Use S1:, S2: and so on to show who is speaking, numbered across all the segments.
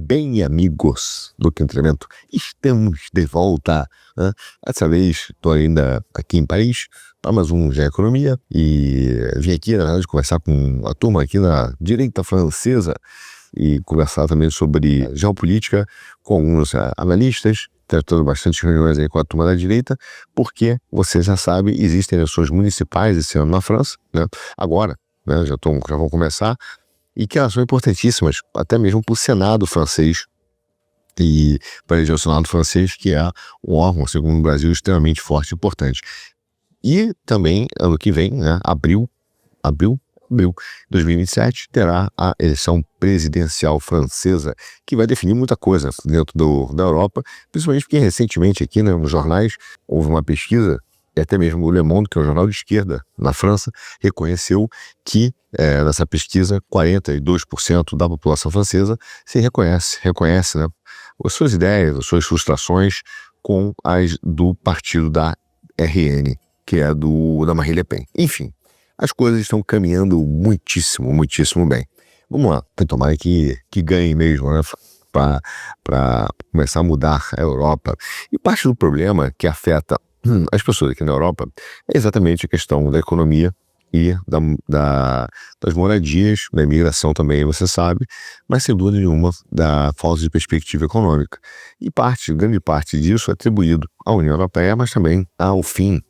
S1: Bem, amigos do Quinto estamos de volta, né? Dessa vez estou ainda aqui em Paris para mais um GE Economia e vim aqui, na verdade, conversar com a turma aqui na direita francesa e conversar também sobre geopolítica com alguns analistas, tratando bastante reuniões aí com a turma da direita, porque você já sabe, existem eleições municipais esse ano na França, né? Agora, né, já vão começar, e que elas são importantíssimas, até mesmo para o Senado francês, e para eleger o Senado francês, que é um órgão, segundo o Brasil, extremamente forte e importante. E também, ano que vem, né, abril 2027, terá a eleição presidencial francesa, que vai definir muita coisa dentro da Europa, principalmente porque recentemente aqui, né, nos jornais, houve uma pesquisa, e até mesmo o Le Monde, que é um jornal de esquerda na França, reconheceu que nessa pesquisa 42% da população francesa se reconhece, né, as suas ideias, as suas frustrações com as do partido da RN, que é da Marine Le Pen. Enfim, as coisas estão caminhando muitíssimo bem. Vamos lá, tomara que ganhe mesmo, né, para começar a mudar a Europa. E parte do problema que afeta as pessoas aqui na Europa é exatamente a questão da economia e das moradias, da imigração também, você sabe, mas sem dúvida nenhuma da falta de perspectiva econômica. E grande parte disso é atribuído à União Europeia, mas também ao fim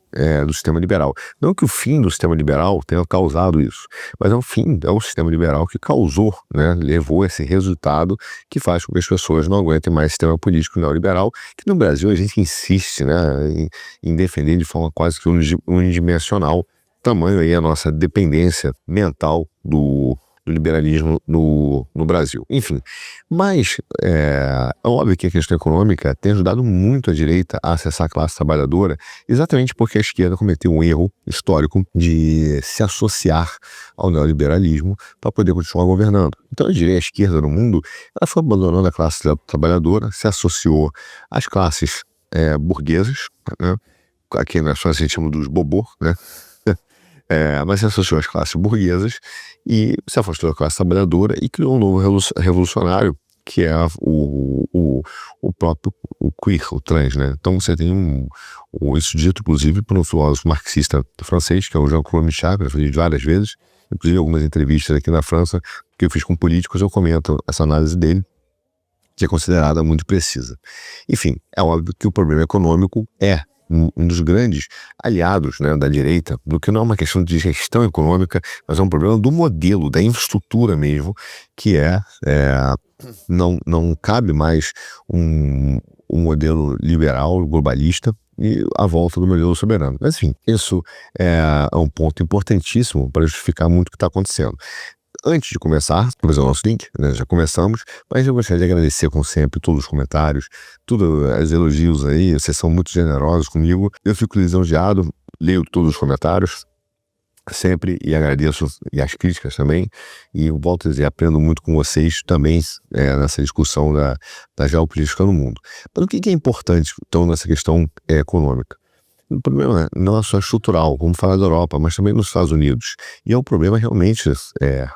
S1: do sistema liberal. Não que o fim do sistema liberal tenha causado isso, mas é o sistema liberal que causou, né, levou esse resultado que faz com que as pessoas não aguentem mais o sistema político neoliberal, que no Brasil a gente insiste, né, em defender de forma quase que unidimensional, tamanho aí a nossa dependência mental do liberalismo no Brasil. Enfim, mas é óbvio que a questão econômica tem ajudado muito a direita a acessar a classe trabalhadora, exatamente porque a esquerda cometeu um erro histórico de se associar ao neoliberalismo para poder continuar governando. Então, eu diria, a esquerda no mundo, ela foi abandonando a classe trabalhadora, se associou às classes burguesas, né? Aqui na França a gente chama dos bobô, né? Mas se associou às classes burguesas e se afastou da classe trabalhadora e criou um novo revolucionário, que é o próprio queer, o trans, né? Então você tem isso dito, inclusive, por um filósofo marxista francês, que é o Jean-Claude Michat, que eu fiz várias vezes, inclusive algumas entrevistas aqui na França que eu fiz com políticos, eu comento essa análise dele, que é considerada muito precisa. Enfim, é óbvio que o problema econômico é um dos grandes aliados, né, da direita, do que não é uma questão de gestão econômica, mas é um problema do modelo, da infraestrutura mesmo, que não cabe mais um modelo liberal, globalista, e a volta do modelo soberano. Mas enfim, isso é um ponto importantíssimo para justificar muito o que está acontecendo. Antes de começar, vou fazer o nosso link, né? Já começamos, mas eu gostaria de agradecer, como sempre, todos os comentários, todos os elogios aí, vocês são muito generosos comigo, eu fico lisonjeado, leio todos os comentários, sempre, e agradeço, e as críticas também, e eu volto a dizer, aprendo muito com vocês também nessa discussão da geopolítica no mundo. Mas o que é importante, então, nessa questão econômica? O problema não é só estrutural, vamos falar da Europa, mas também nos Estados Unidos. E é o problema realmente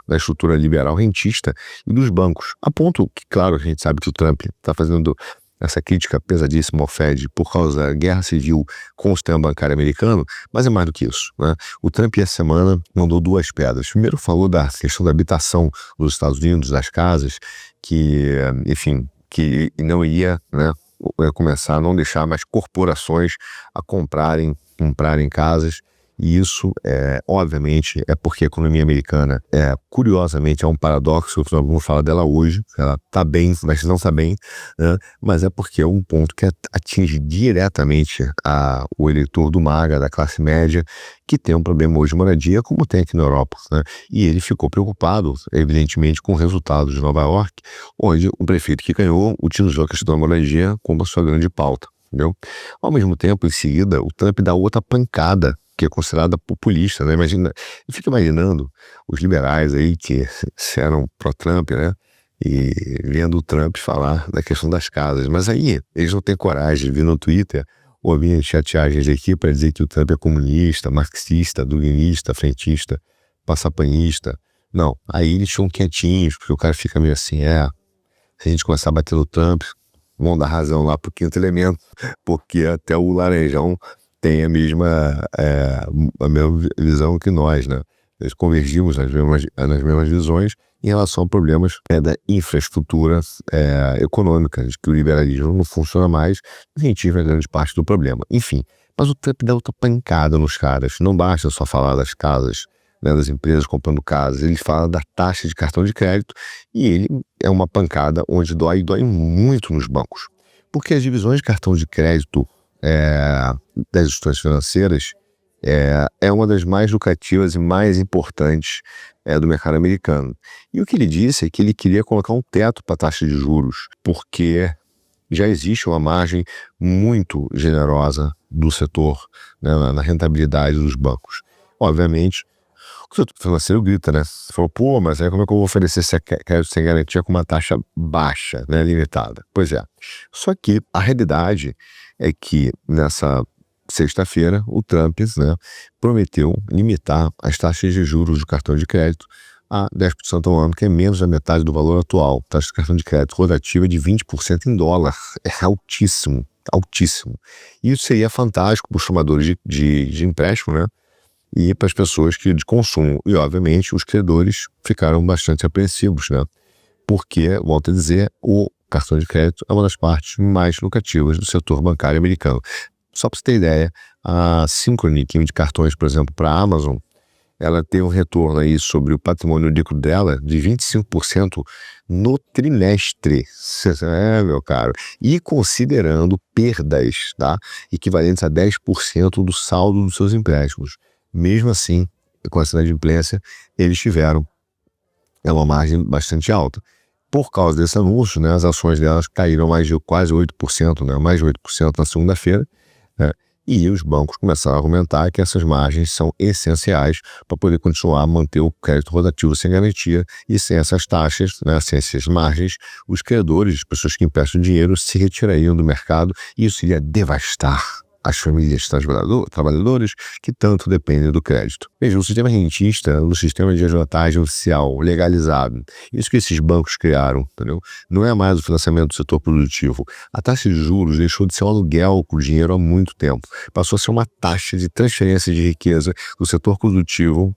S1: da estrutura liberal rentista e dos bancos. A ponto que, claro, a gente sabe que o Trump está fazendo essa crítica pesadíssima ao Fed por causa da guerra civil com o sistema bancário americano, mas é mais do que isso, né? O Trump, essa semana, mandou duas pedras. Primeiro, falou da questão da habitação nos Estados Unidos, das casas, que, enfim, que não ia, né, começar a não deixar mais corporações a comprarem casas, e isso obviamente é porque a economia americana curiosamente é um paradoxo, que nós vamos falar dela hoje, ela está bem, mas não está bem, né? Mas é porque é um ponto que atinge diretamente o eleitor do MAGA, da classe média, que tem um problema hoje de moradia, como tem aqui na Europa, né? E ele ficou preocupado, evidentemente, com o resultado de Nova York, onde o prefeito que ganhou utilizou a questão da moradia como a sua grande pauta, entendeu? Ao mesmo tempo, em seguida, o Trump dá outra pancada, que é considerada populista, né? Eu fico imaginando os liberais aí que eram pró-Trump, né? E vendo o Trump falar da questão das casas. Mas aí eles não têm coragem de vir no Twitter ou vir chateagens aqui para dizer que o Trump é comunista, marxista, duguinista, frentista, passapanista. Não, aí eles ficam quietinhos, porque o cara fica meio assim, Se a gente começar a bater no Trump, vão dar razão lá pro quinto elemento, porque até o Laranjão tem a mesma visão que nós, né? Nós convergimos nas mesmas visões em relação a problemas da infraestrutura econômica, de que o liberalismo não funciona mais, e a gente vê grande parte do problema. Enfim, mas o Trump dá outra pancada nos caras. Não basta só falar das casas, né, das empresas comprando casas, ele fala da taxa de cartão de crédito e ele é uma pancada onde dói muito nos bancos. Porque as divisões de cartão de crédito das instituições financeiras é uma das mais lucrativas e mais importantes do mercado americano. E o que ele disse é que ele queria colocar um teto para a taxa de juros, porque já existe uma margem muito generosa do setor, né, na rentabilidade dos bancos. Obviamente, o setor financeiro grita, né? Você falou, pô, mas aí como é que eu vou oferecer crédito sem garantia com uma taxa baixa, né, limitada? Pois é. Só que a realidade é que nessa sexta-feira o Trump, né, prometeu limitar as taxas de juros do cartão de crédito a 10% ao ano, que é menos da metade do valor atual. Taxa de cartão de crédito rotativa de 20% em dólar. É altíssimo, altíssimo. Isso seria fantástico para os tomadores de empréstimo, né? E para as pessoas de consumo. E, obviamente, os credores ficaram bastante apreensivos, né? Porque, volto a dizer, o cartão de crédito é uma das partes mais lucrativas do setor bancário americano. Só para você ter ideia, a Synchrony, que emite cartões, por exemplo, para a Amazon, ela tem um retorno aí sobre o patrimônio líquido dela de 25% no trimestre. Meu caro. E considerando perdas, tá? Equivalentes a 10% do saldo dos seus empréstimos. Mesmo assim, com a inadimplência, eles tiveram uma margem bastante alta. Por causa desse anúncio, né, as ações delas caíram mais de quase 8%, né, mais de 8% na segunda-feira, né, e os bancos começaram a argumentar que essas margens são essenciais para poder continuar a manter o crédito rotativo sem garantia, e sem essas taxas, né, sem essas margens, os credores, as pessoas que emprestam dinheiro, se retirariam do mercado e isso iria devastar as famílias trabalhadoras que tanto dependem do crédito. Veja, o sistema rentista, o sistema de agiotagem oficial, legalizado, isso que esses bancos criaram, entendeu? Não é mais o financiamento do setor produtivo. A taxa de juros deixou de ser um aluguel com dinheiro há muito tempo. Passou a ser uma taxa de transferência de riqueza do setor produtivo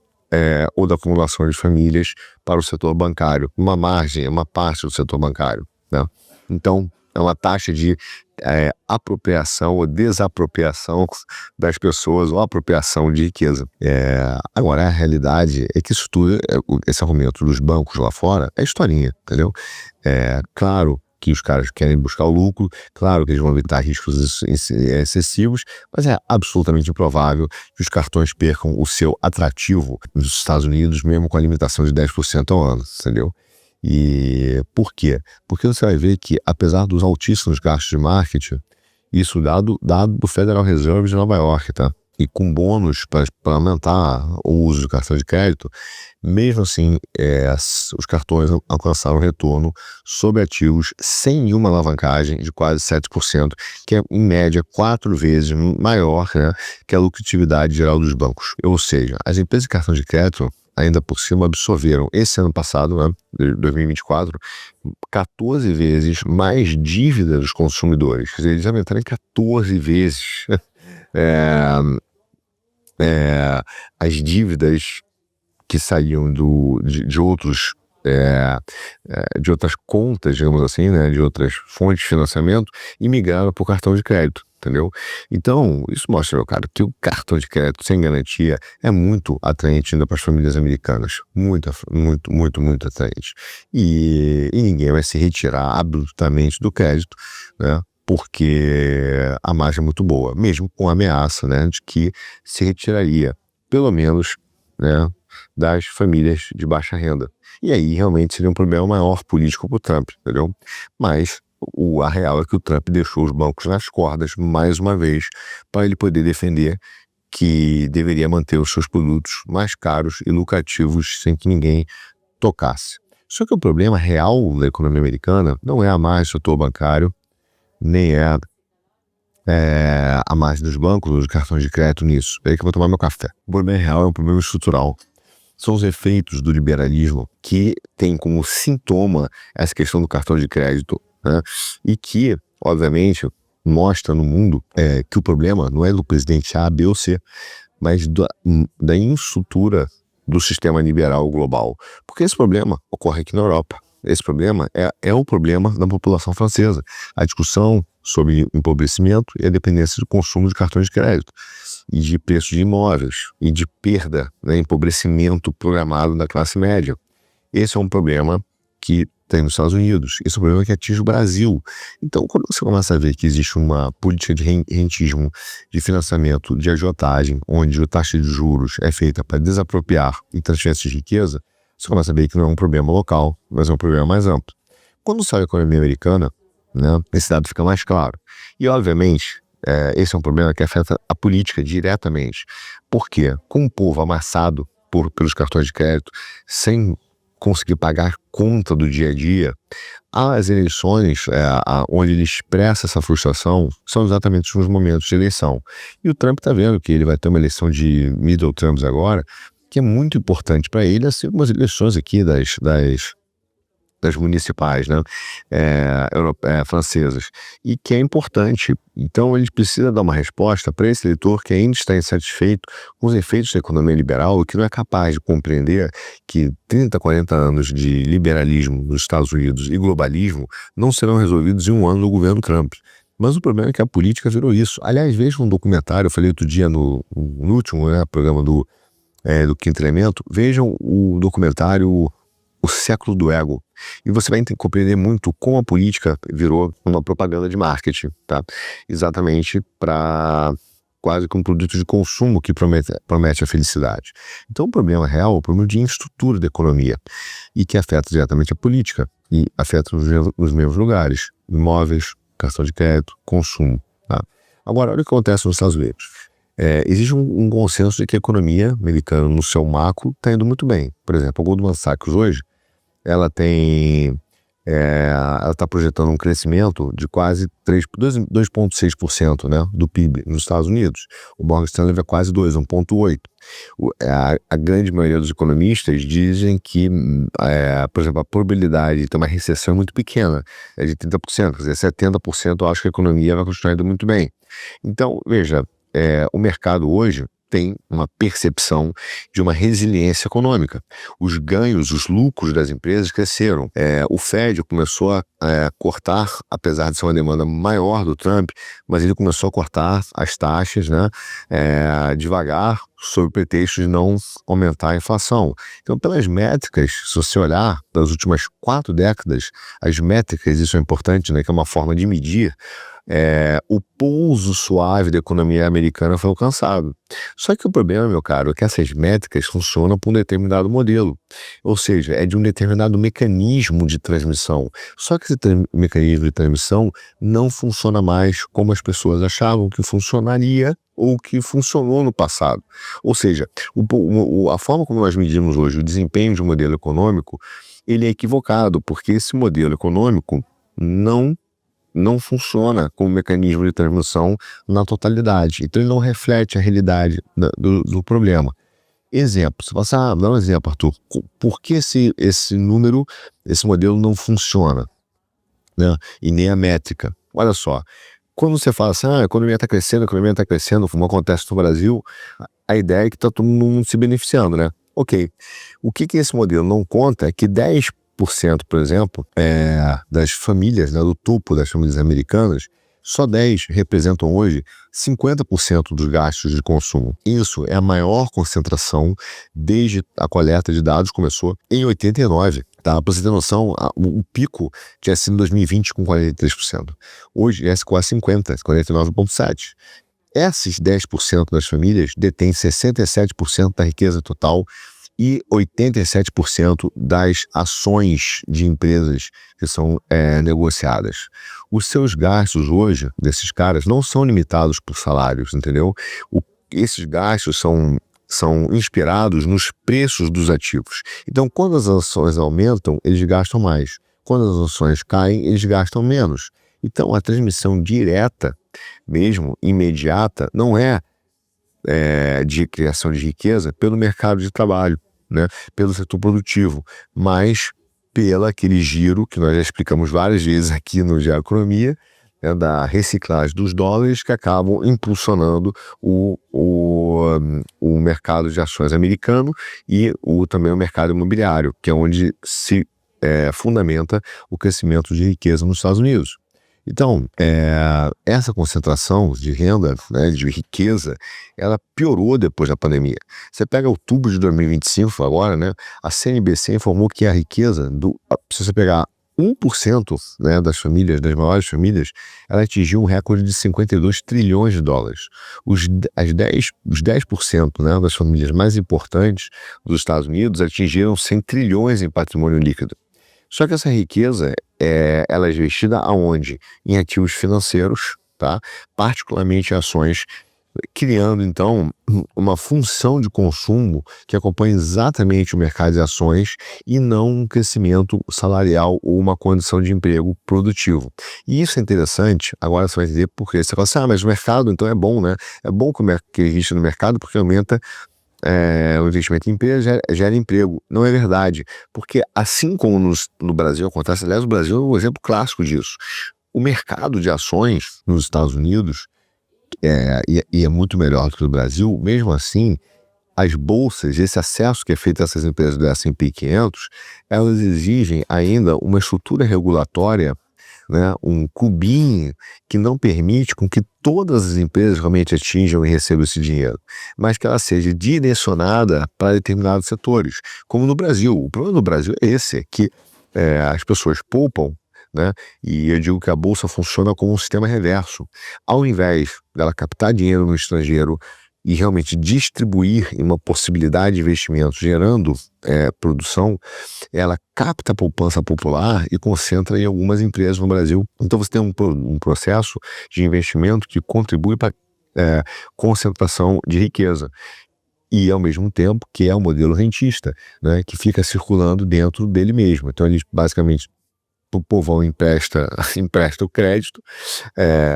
S1: ou da acumulação de famílias para o setor bancário. Uma margem, uma parte do setor bancário, né? Então, é uma taxa de apropriação ou desapropriação das pessoas, ou apropriação de riqueza. Agora, a realidade é que isso tudo, esse argumento dos bancos lá fora, é historinha, entendeu? Claro que os caras querem buscar o lucro, claro que eles vão evitar riscos excessivos, mas é absolutamente improvável que os cartões percam o seu atrativo nos Estados Unidos, mesmo com a limitação de 10% ao ano, entendeu? E por quê? Porque você vai ver que, apesar dos altíssimos gastos de marketing, isso dado do Federal Reserve de Nova York, tá? E com bônus para aumentar o uso do cartão de crédito, mesmo assim, os cartões alcançaram retorno sobre ativos sem nenhuma alavancagem de quase 7%, que é, em média, 4 vezes maior, né, que a lucratividade geral dos bancos. Ou seja, as empresas de cartão de crédito, ainda por cima, absorveram esse ano passado, né, 2024, 14 vezes mais dívida dos consumidores. Quer dizer, eles aumentaram em 14 vezes as dívidas que saíam de outros de outras contas, digamos assim, né, de outras fontes de financiamento, e migraram para o cartão de crédito, entendeu? Então, isso mostra, meu cara, que o cartão de crédito sem garantia é muito atraente ainda para as famílias americanas. Muito atraente. E ninguém vai se retirar abruptamente do crédito, né? Porque a margem é muito boa, mesmo com a ameaça, né, de que se retiraria, pelo menos, né, das famílias de baixa renda. E aí realmente seria um problema maior político para o Trump, entendeu? Mas a real é que o Trump deixou os bancos nas cordas, mais uma vez, para ele poder defender que deveria manter os seus produtos mais caros e lucrativos sem que ninguém tocasse. Só que o problema real da economia americana não é a margem do setor bancário, nem é a margem dos bancos, dos cartões de crédito nisso. É aí que eu vou tomar meu café. O problema real é um problema estrutural. são os efeitos do liberalismo que tem como sintoma essa questão do cartão de crédito, né? E que, obviamente, mostra no mundo que o problema não é do presidente A, B ou C, mas da estrutura do sistema liberal global. Porque esse problema ocorre aqui na Europa. Esse problema é o problema da população francesa. A discussão sobre empobrecimento e a dependência do consumo de cartões de crédito e de preço de imóveis e de perda, né, empobrecimento programado da classe média. Esse é um problema que tem nos Estados Unidos. Esse é um problema que atinge o Brasil. Então, quando você começa a ver que existe uma política de rentismo, de financiamento, de agiotagem, onde a taxa de juros é feita para desapropriar e transferência de riqueza, você começa a ver que não é um problema local, mas é um problema mais amplo. Quando sai a economia americana, né, esse dado fica mais claro. E, obviamente, esse é um problema que afeta a política diretamente. Por quê? Com o povo amassado pelos cartões de crédito, sem conseguir pagar conta do dia a dia, as eleições onde ele expressa essa frustração são exatamente nos momentos de eleição. E o Trump está vendo que ele vai ter uma eleição de middle terms agora, que é muito importante para ele, assim como as eleições aqui das municipais, né, francesas, e que é importante. Então ele precisa dar uma resposta para esse eleitor que ainda está insatisfeito com os efeitos da economia liberal e que não é capaz de compreender que 30, 40 anos de liberalismo nos Estados Unidos e globalismo não serão resolvidos em um ano do governo Trump. Mas o problema é que a política virou isso. Aliás, veja um documentário, eu falei outro dia no último, né, programa do Quinto Elemento, vejam o documentário O Século do Ego. E você vai compreender muito como a política virou uma propaganda de marketing, tá? Exatamente para quase que um produto de consumo que promete a felicidade. Então o problema real é o problema de infraestrutura da economia e que afeta diretamente a política e afeta nos mesmos lugares, imóveis, cartão de crédito, consumo, tá? Agora, olha o que acontece nos Estados Unidos. Existe um consenso de que a economia americana, no seu macro, está indo muito bem. Por exemplo, a Goldman Sachs hoje, ela está projetando um crescimento de quase 2,6%, né, do PIB nos Estados Unidos. O Morgan Stanley é quase 2, 1,8%. A grande maioria dos economistas dizem que, por exemplo, a probabilidade de ter uma recessão é muito pequena, é de 30%, quer dizer, 70% eu acho que a economia vai continuar indo muito bem. Então, veja, o mercado hoje tem uma percepção de uma resiliência econômica. Os ganhos, os lucros das empresas cresceram. O Fed começou a cortar, apesar de ser uma demanda maior do Trump, mas ele começou a cortar as taxas, né, devagar, sob o pretexto de não aumentar a inflação. Então, pelas métricas, se você olhar das últimas 4 décadas, as métricas, isso é importante, né, que é uma forma de medir, o pouso suave da economia americana foi alcançado. Só que o problema, meu caro, é que essas métricas funcionam por um determinado modelo, ou seja, é de um determinado mecanismo de transmissão. Só que esse mecanismo de transmissão não funciona mais como as pessoas achavam que funcionaria ou que funcionou no passado. Ou seja, a forma como nós medimos hoje o desempenho de um modelo econômico, ele é equivocado, porque esse modelo econômico não funciona como mecanismo de transmissão na totalidade. Então ele não reflete a realidade do problema. Exemplo, você fala assim, dá um exemplo, Arthur, por que esse número, esse modelo não funciona, né? E nem a métrica. Olha só, quando você fala assim, a economia está crescendo, como acontece no Brasil, a ideia é que está todo mundo se beneficiando, né? Ok, o que esse modelo não conta é que 10%, por exemplo, das famílias, né, do topo das famílias americanas, só 10 representam hoje 50% dos gastos de consumo. Isso é a maior concentração desde a coleta de dados começou em 89. Tá? Para você ter noção, o pico tinha sido em 2020 com 43%. Hoje é quase 50%, 49,7%. Esses 10% das famílias detêm 67% da riqueza total e 87% das ações de empresas que são negociadas. Os seus gastos hoje, desses caras, não são limitados por salários, entendeu? Esses gastos são inspirados nos preços dos ativos. Então, quando as ações aumentam, eles gastam mais. Quando as ações caem, eles gastam menos. Então, a transmissão direta, mesmo imediata, não é de criação de riqueza pelo mercado de trabalho, né, pelo setor produtivo, mas pelo aquele giro que nós já explicamos várias vezes aqui no Geoeconomia, né, da reciclagem dos dólares que acabam impulsionando o mercado de ações americano e também o mercado imobiliário, que é onde se fundamenta o crescimento de riqueza nos Estados Unidos. Então, essa concentração de renda, né, de riqueza, ela piorou depois da pandemia. Você pega outubro de 2025 agora, né, a CNBC informou que a riqueza, se você pegar 1%, né, das famílias, das maiores famílias, ela atingiu um recorde de 52 trilhões de dólares. Os 10%, né, das famílias mais importantes dos Estados Unidos atingiram 100 trilhões em patrimônio líquido. Só que essa riqueza, ela é investida aonde? Em ativos financeiros, tá? Particularmente ações, criando então uma função de consumo que acompanha exatamente o mercado de ações e não um crescimento salarial ou uma condição de emprego produtivo. E isso é interessante, agora você vai entender por quê. Você fala assim, mas o mercado então é bom, né? É bom que existe no mercado porque aumenta o investimento em empresa, gera emprego. Não é verdade, porque assim como no Brasil acontece, aliás, o Brasil é um exemplo clássico disso. O mercado de ações nos Estados Unidos e é muito melhor do que no Brasil. Mesmo assim, as bolsas, esse acesso que é feito a essas empresas do S&P 500, elas exigem ainda uma estrutura regulatória, né, um clubinho que não permite com que todas as empresas realmente atinjam e recebam esse dinheiro, mas que ela seja direcionada para determinados setores, como no Brasil. O problema do Brasil é esse, é que as pessoas poupam, né, e eu digo que a bolsa funciona como um sistema reverso. Ao invés dela captar dinheiro no estrangeiro e realmente distribuir em uma possibilidade de investimento gerando produção, ela capta a poupança popular e concentra em algumas empresas no Brasil. Então você tem um processo de investimento que contribui para concentração de riqueza. E ao mesmo tempo que é o modelo rentista, né, que fica circulando dentro dele mesmo. Então ele basicamente, o povão empresta o crédito,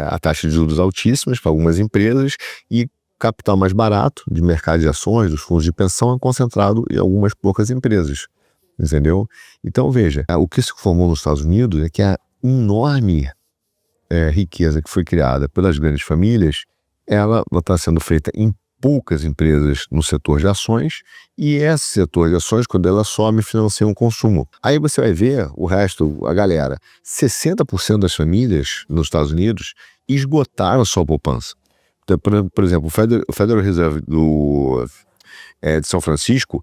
S1: a taxa de juros altíssimas para algumas empresas e capital mais barato de mercado de ações, dos fundos de pensão é concentrado em algumas poucas empresas, entendeu? Então veja, o que se formou nos Estados Unidos é que a enorme riqueza que foi criada pelas grandes famílias, ela está sendo feita em poucas empresas no setor de ações, e esse setor de ações, quando ela some, financia um consumo. Aí você vai ver o resto, a galera, 60% das famílias nos Estados Unidos esgotaram sua poupança. Então, por exemplo, o Federal Reserve de São Francisco,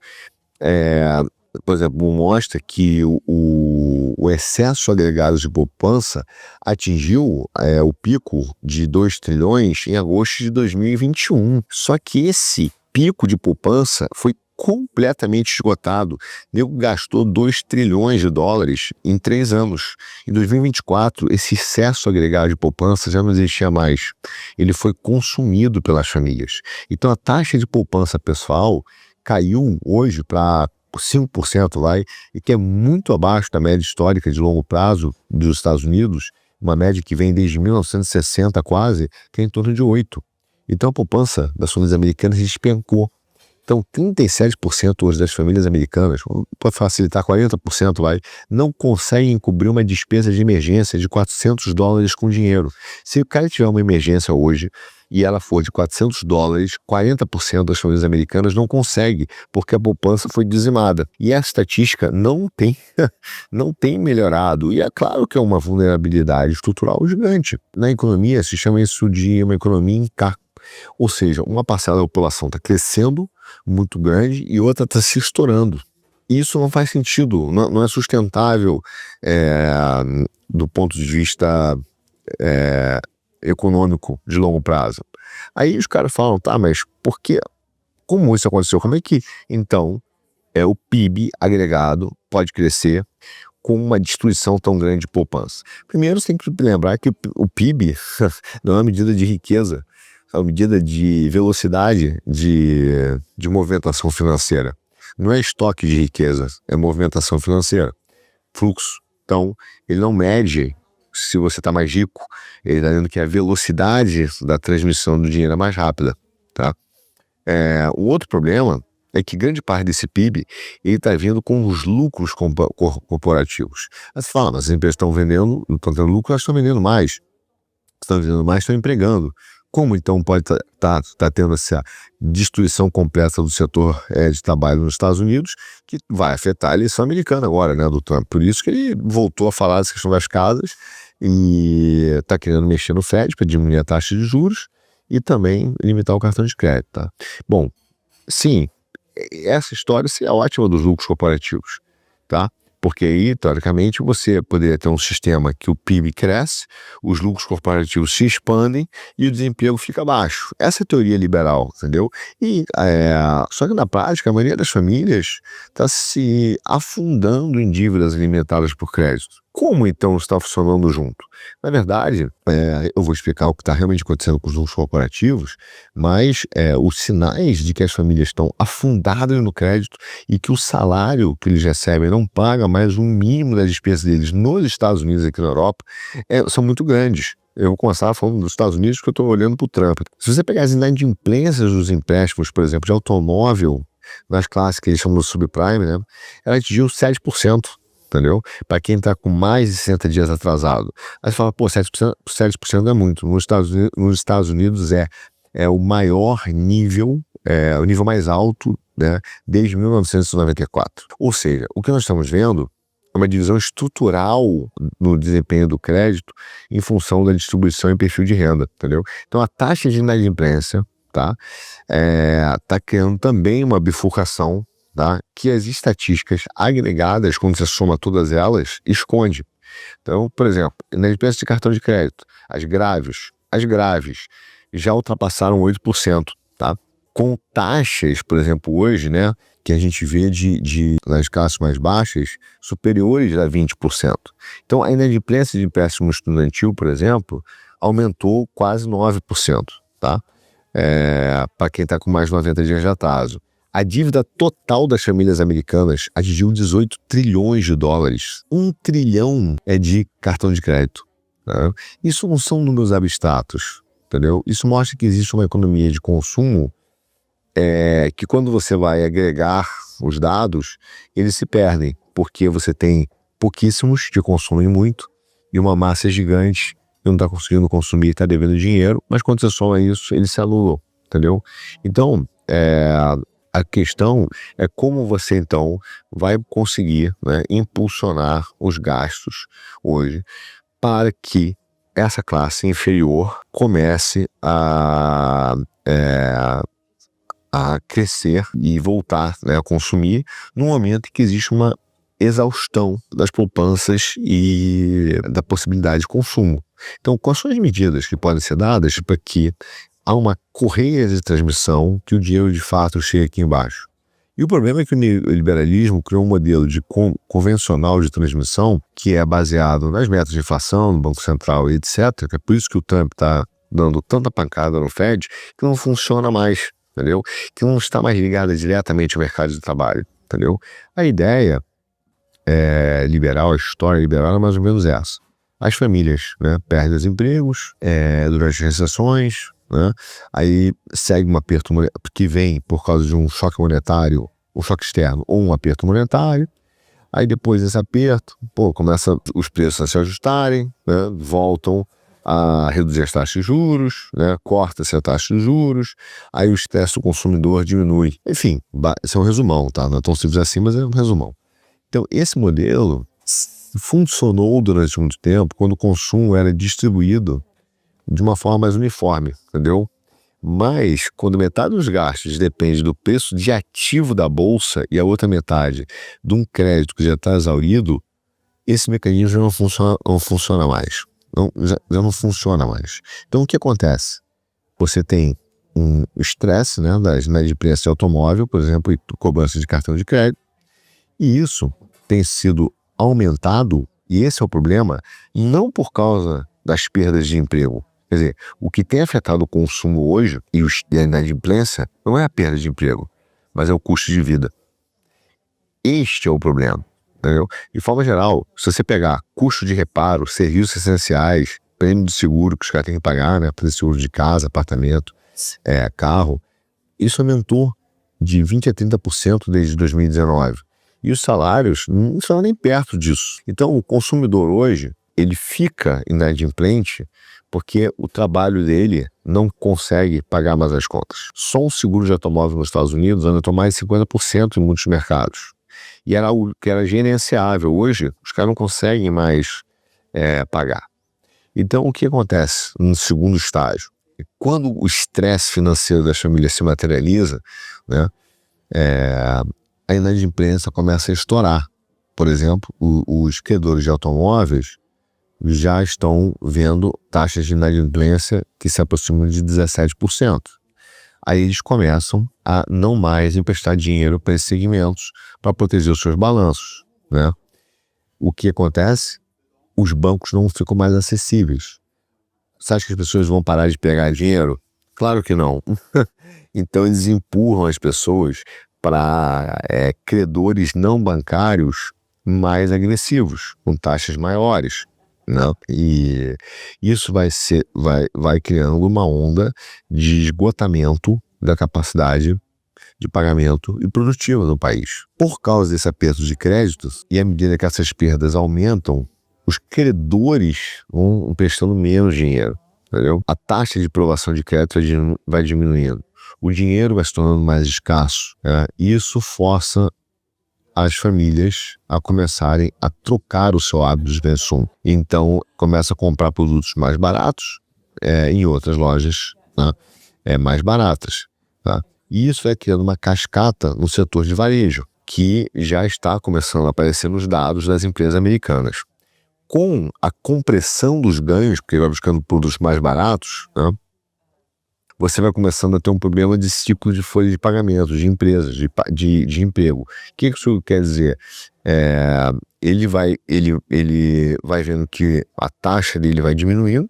S1: por exemplo, mostra que o excesso agregado de poupança atingiu o pico de 2 trilhões em agosto de 2021. Só que esse pico de poupança foi completamente esgotado. O nego gastou 2 trilhões de dólares em 3 anos. Em 2024, esse excesso agregado de poupança já não existia mais. Ele foi consumido pelas famílias. Então a taxa de poupança pessoal caiu hoje para 5%, e que é muito abaixo da média histórica de longo prazo dos Estados Unidos, uma média que vem desde 1960 quase, que é em torno de 8%. Então a poupança das famílias americanas despencou. Então 37% hoje das famílias americanas, pode facilitar 40%, não conseguem cobrir uma despesa de emergência de 400 dólares com dinheiro. Se o cara tiver uma emergência hoje e ela for de 400 dólares, 40% das famílias americanas não consegue, porque a poupança foi dizimada. E essa estatística não tem melhorado. E é claro que é uma vulnerabilidade estrutural gigante. Na economia, se chama isso de uma economia em K. Ou seja, uma parcela da população está crescendo muito grande e outra está se estourando. Isso não faz sentido, não é sustentável do ponto de vista econômico de longo prazo. Aí os caras falam, tá, mas por que? Como isso aconteceu? Como é que, então, o PIB agregado pode crescer com uma destruição tão grande de poupança? Primeiro, você tem que lembrar que o PIB não é uma medida de riqueza, é uma medida de velocidade de movimentação financeira. Não é estoque de riqueza, é movimentação financeira, fluxo. Então, ele não mede se você está mais rico, ele está dizendo que a velocidade da transmissão do dinheiro é mais rápida, tá? O outro problema é que grande parte desse PIB está vindo com os lucros corporativos. Aí você fala, mas as empresas estão vendendo, não estão tendo lucro, elas estão vendendo mais. Estão vendendo mais, estão empregando. Como então pode estar tendo essa destruição completa do setor de trabalho nos Estados Unidos, que vai afetar a eleição americana agora, né, do Trump? Por isso que ele voltou a falar dessa questão das casas e está querendo mexer no Fed para diminuir a taxa de juros e também limitar o cartão de crédito, tá? Bom, sim, essa história seria ótima dos lucros corporativos, tá? Porque aí, teoricamente, você poderia ter um sistema que o PIB cresce, os lucros corporativos se expandem e o desemprego fica baixo. Essa é a teoria liberal, entendeu? Só que na prática, a maioria das famílias está se afundando em dívidas alimentadas por crédito. Como então está funcionando junto? Na verdade, eu vou explicar o que está realmente acontecendo com os lucros corporativos, mas os sinais de que as famílias estão afundadas no crédito e que o salário que eles recebem não paga mais um mínimo das despesas deles nos Estados Unidos e aqui na Europa são muito grandes. Eu vou começar falando dos Estados Unidos porque eu estou olhando para o Trump. Se você pegar as inadimplências dos empréstimos, por exemplo, de automóvel, nas classes que eles chamam de subprime, né, ela atingiu 7%. Entendeu? Para quem está com mais de 60 dias atrasado. Aí você fala, pô, 7% é muito. Nos Estados Unidos é o maior nível, o nível mais alto, né, desde 1994. Ou seja, o que nós estamos vendo é uma divisão estrutural no desempenho do crédito em função da distribuição e perfil de renda, entendeu? Então a taxa de inadimplência tá criando também uma bifurcação, tá? Que as estatísticas agregadas, quando você soma todas elas, esconde. Então, por exemplo, inadimplência de cartão de crédito, as graves já ultrapassaram 8%, tá? Com taxas, por exemplo, hoje, né, que a gente vê nas classes mais baixas, superiores a 20%. Então, a inadimplência de empréstimo estudantil, por exemplo, aumentou quase 9%, tá? Para quem está com mais de 90 dias de atraso. A dívida total das famílias americanas atingiu 18 trilhões de dólares. 1 trilhão é de cartão de crédito. Né? Isso não são números abstratos, entendeu? Isso mostra que existe uma economia de consumo que quando você vai agregar os dados, eles se perdem, porque você tem pouquíssimos que consomem muito e uma massa gigante que não está conseguindo consumir, está devendo dinheiro, mas quando você soma isso, eles se anulam, entendeu? Então, a questão é como você, então, vai conseguir, né, impulsionar os gastos hoje para que essa classe inferior comece a crescer e voltar, né, a consumir no momento em que existe uma exaustão das poupanças e da possibilidade de consumo. Então, quais são as medidas que podem ser dadas para que há uma correia de transmissão que o dinheiro de fato chegue aqui embaixo? E o problema é que o neoliberalismo criou um modelo convencional de transmissão que é baseado nas metas de inflação, no Banco Central e etc. É por isso que o Trump está dando tanta pancada no Fed, que não funciona mais, entendeu? Que não está mais ligada diretamente ao mercado de trabalho, entendeu? A ideia liberal, a história liberal é mais ou menos essa. As famílias, né, perdem os empregos durante as recessões, né? Aí segue um aperto que vem por causa de um choque monetário, um choque externo ou um aperto monetário. Aí depois desse aperto, começa os preços a se ajustarem, né? Voltam a reduzir as taxas de juros, né? Corta-se a taxa de juros, aí o estresse do consumidor diminui. Enfim, esse é um resumão, tá? Não é tão simples assim, mas é um resumão. Então, esse modelo funcionou durante muito tempo quando o consumo era distribuído de uma forma mais uniforme, entendeu? Mas, quando metade dos gastos depende do preço de ativo da bolsa e a outra metade de um crédito que já está exaurido, esse mecanismo já não funciona mais. Já não funciona mais. Então, o que acontece? Você tem um estresse, né, de preço de automóvel, por exemplo, e cobrança de cartão de crédito, e isso tem sido aumentado, e esse é o problema, não por causa das perdas de emprego. Quer dizer, o que tem afetado o consumo hoje e a inadimplência não é a perda de emprego, mas é o custo de vida. Este é o problema, entendeu? De forma geral, se você pegar custo de reparo, serviços essenciais, prêmio de seguro que os caras têm que pagar, né, para seguro de casa, apartamento, carro, isso aumentou de 20% a 30% desde 2019. E os salários não estão nem perto disso. Então, o consumidor hoje, ele fica inadimplente porque o trabalho dele não consegue pagar mais as contas. Só um seguro de automóvel nos Estados Unidos anda a tomar mais de 50% em muitos mercados. E era algo que era gerenciável. Hoje, os caras não conseguem mais pagar. Então, o que acontece no segundo estágio? Quando o estresse financeiro das famílias se materializa, né, a inadimplência começa a estourar. Por exemplo, os credores de automóveis já estão vendo taxas de inadimplência que se aproximam de 17%. Aí eles começam a não mais emprestar dinheiro para esses segmentos para proteger os seus balanços, né? O que acontece? Os bancos não ficam mais acessíveis. Você acha que as pessoas vão parar de pegar dinheiro? Claro que não. Então eles empurram as pessoas para credores não bancários mais agressivos, com taxas maiores, né? E isso vai criando uma onda de esgotamento da capacidade de pagamento e produtiva no país. Por causa desse aperto de créditos, e à medida que essas perdas aumentam, os credores vão emprestando menos dinheiro, entendeu? A taxa de aprovação de crédito vai diminuindo. O dinheiro vai se tornando mais escasso, né? Isso força as famílias a começarem a trocar o seu hábito de consumo. Então, começa a comprar produtos mais baratos em outras lojas, né, mais baratas. Tá? E isso vai criando uma cascata no setor de varejo, que já está começando a aparecer nos dados das empresas americanas. Com a compressão dos ganhos, porque vai buscando produtos mais baratos, né, você vai começando a ter um problema de ciclo de folha de pagamento, de empresas, de emprego. O que isso quer dizer? Ele vai vendo que a taxa dele vai diminuindo,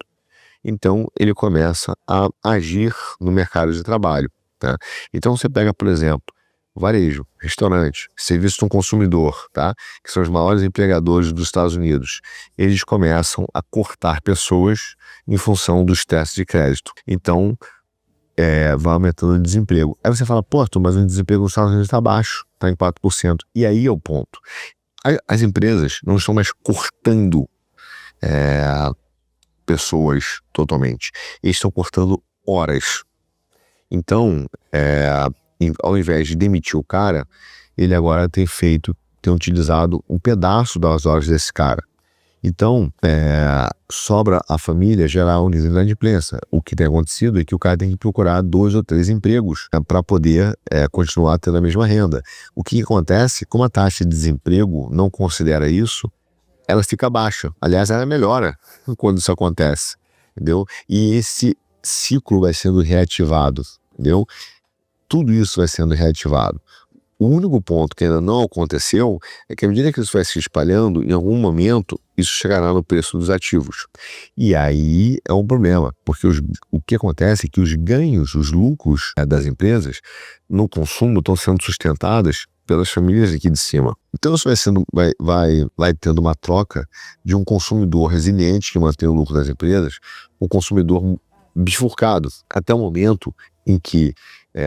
S1: então ele começa a agir no mercado de trabalho. Tá? Então você pega, por exemplo, varejo, restaurante, serviço ao consumidor, tá? Que são os maiores empregadores dos Estados Unidos. Eles começam a cortar pessoas em função dos testes de crédito. Então, vai aumentando o desemprego. Aí você fala, pô, Arthur, mas o desemprego nos Estados Unidos está baixo, está em 4%. E aí é o ponto. As empresas não estão mais cortando pessoas totalmente. Eles estão cortando horas. Então, ao invés de demitir o cara, ele agora tem utilizado um pedaço das horas desse cara. Então, sobra a família gerar um nível de inadimplência. O que tem acontecido é que o cara tem que procurar 2 ou 3 empregos para poder continuar tendo a mesma renda. O que acontece, como a taxa de desemprego não considera isso, ela fica baixa. Aliás, ela melhora quando isso acontece, entendeu? E esse ciclo vai sendo reativado, entendeu? Tudo isso vai sendo reativado. O único ponto que ainda não aconteceu é que à medida que isso vai se espalhando, em algum momento isso chegará no preço dos ativos. E aí é um problema, porque o que acontece é que os ganhos, os lucros das empresas no consumo estão sendo sustentados pelas famílias aqui de cima. Então isso vai tendo uma troca de um consumidor resiliente que mantém o lucro das empresas, um consumidor bifurcado, até o momento em que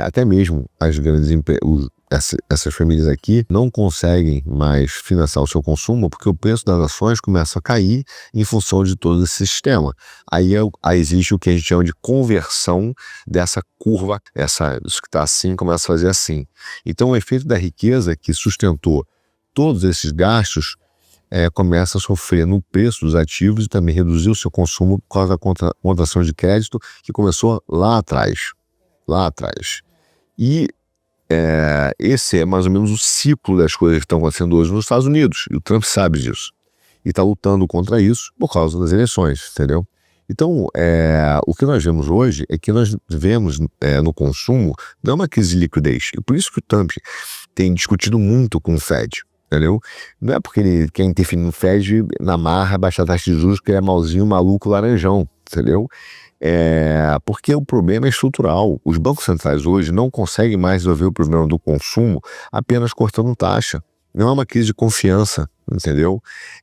S1: até mesmo as grandes empresas, essas famílias aqui não conseguem mais financiar o seu consumo porque o preço das ações começa a cair em função de todo esse sistema. Aí existe o que a gente chama de conversão dessa curva, isso que está assim começa a fazer assim. Então o efeito da riqueza que sustentou todos esses gastos começa a sofrer no preço dos ativos e também reduzir o seu consumo por causa da contração de crédito que começou lá atrás. E esse é mais ou menos o ciclo das coisas que estão acontecendo hoje nos Estados Unidos, e o Trump sabe disso, e está lutando contra isso por causa das eleições, entendeu? Então, o que nós vemos hoje é que nós vemos no consumo não uma crise de liquidez, e por isso que o Trump tem discutido muito com o Fed, entendeu? Não é porque ele quer interferir no Fed na marra, baixar a taxa de juros, porque ele é malzinho, maluco, laranjão, entendeu? Porque o problema é estrutural. Os bancos centrais hoje não conseguem mais resolver o problema do consumo apenas cortando taxa, não é uma crise de confiança, entendeu?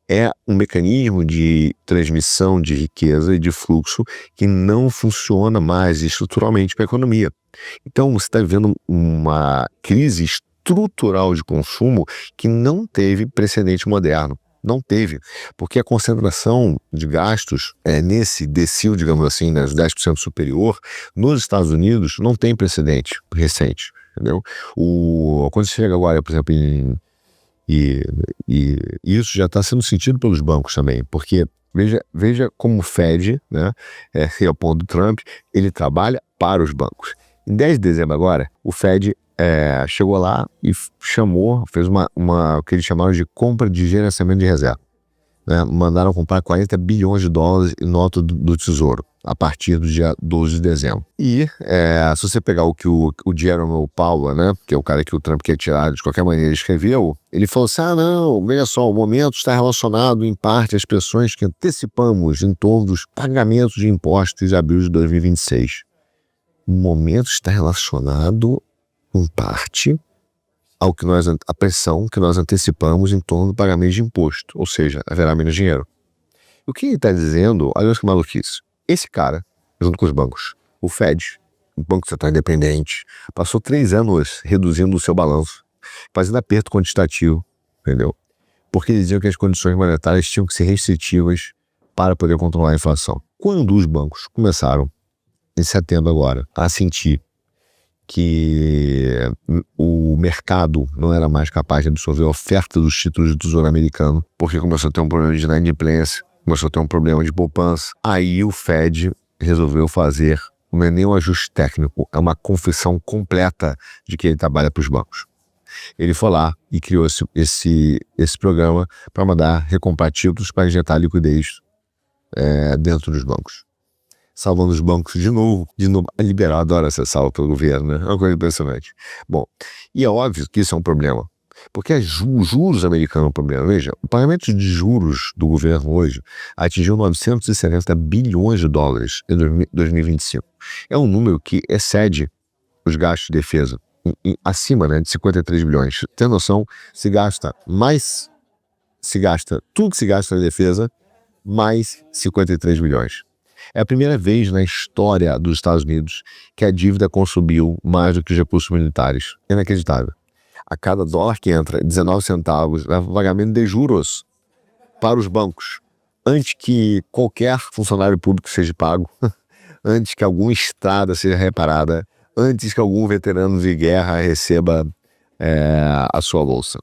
S1: É um mecanismo de transmissão de riqueza e de fluxo que não funciona mais estruturalmente para a economia. Então, você está vivendo uma crise estrutural de consumo que não teve precedente moderno. Não teve, porque a concentração de gastos nesse decil, digamos assim, nos 10% superior, nos Estados Unidos, não tem precedente recente, entendeu? Quando você chega agora, por exemplo, e isso já está sendo sentido pelos bancos também, porque veja como o Fed, né, é o ponto do Trump, ele trabalha para os bancos. Em 10 de dezembro agora, o Fed chegou lá e fez o que eles chamaram de compra de gerenciamento de reserva. Né? Mandaram comprar 40 bilhões de dólares em nota do Tesouro, a partir do dia 12 de dezembro. E se você pegar o que o Jerome Powell, né, que é o cara que o Trump quer tirar de qualquer maneira, escreveu, ele falou assim, não, veja só, o momento está relacionado em parte às pressões que antecipamos em torno dos pagamentos de impostos de abril de 2026. O momento está relacionado em parte a pressão que nós antecipamos em torno do pagamento de imposto, ou seja, haverá menos dinheiro. O que ele está dizendo, olha que maluquice, esse cara, junto com os bancos, o Fed, o Banco Central Independente, passou 3 anos reduzindo o seu balanço, fazendo aperto quantitativo, entendeu? Porque eles diziam que as condições monetárias tinham que ser restritivas para poder controlar a inflação. Quando os bancos começaram, em setembro agora, a sentir que o mercado não era mais capaz de absorver a oferta dos títulos do Tesouro Americano, porque começou a ter um problema de inadimplência, começou a ter um problema de poupança. Aí o Fed resolveu fazer, não é nem um ajuste técnico, é uma confissão completa de que ele trabalha para os bancos. Ele foi lá e criou esse programa para mandar recomprar títulos para injetar liquidez dentro dos bancos. Salvando os bancos de novo, liberal adora ser salvo pelo governo, né? É uma coisa impressionante. Bom, e é óbvio que isso é um problema, porque os juros americanos é um problema. Veja, o pagamento de juros do governo hoje atingiu 970 bilhões de dólares em 2025. É um número que excede os gastos de defesa, acima, né, de 53 bilhões. Tem noção, tudo que se gasta na defesa, mais 53 bilhões. É a primeira vez na história dos Estados Unidos que a dívida consumiu mais do que os recursos militares. Inacreditável. A cada dólar que entra, 19 centavos, leva pagamento de juros para os bancos. Antes que qualquer funcionário público seja pago, antes que alguma estrada seja reparada, antes que algum veterano de guerra receba a sua bolsa.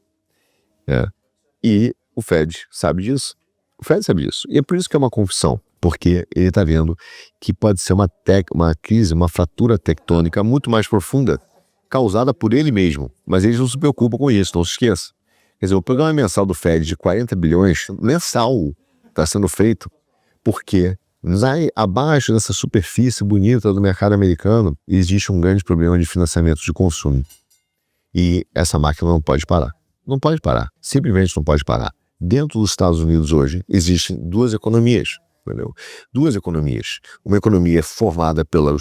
S1: E o Fed sabe disso. O Fed sabe disso. E é por isso que é uma confissão. Porque ele está vendo que pode ser uma crise, uma fratura tectônica muito mais profunda, causada por ele mesmo. Mas eles não se preocupam com isso, não se esqueça. Quer dizer, o programa mensal do Fed de 40 bilhões, mensal, está sendo feito porque abaixo dessa superfície bonita do mercado americano, existe um grande problema de financiamento de consumo. E essa máquina não pode parar. Não pode parar. Simplesmente não pode parar. Dentro dos Estados Unidos hoje, existem 2 economias. Entendeu? 2 economias. Uma economia formada pelo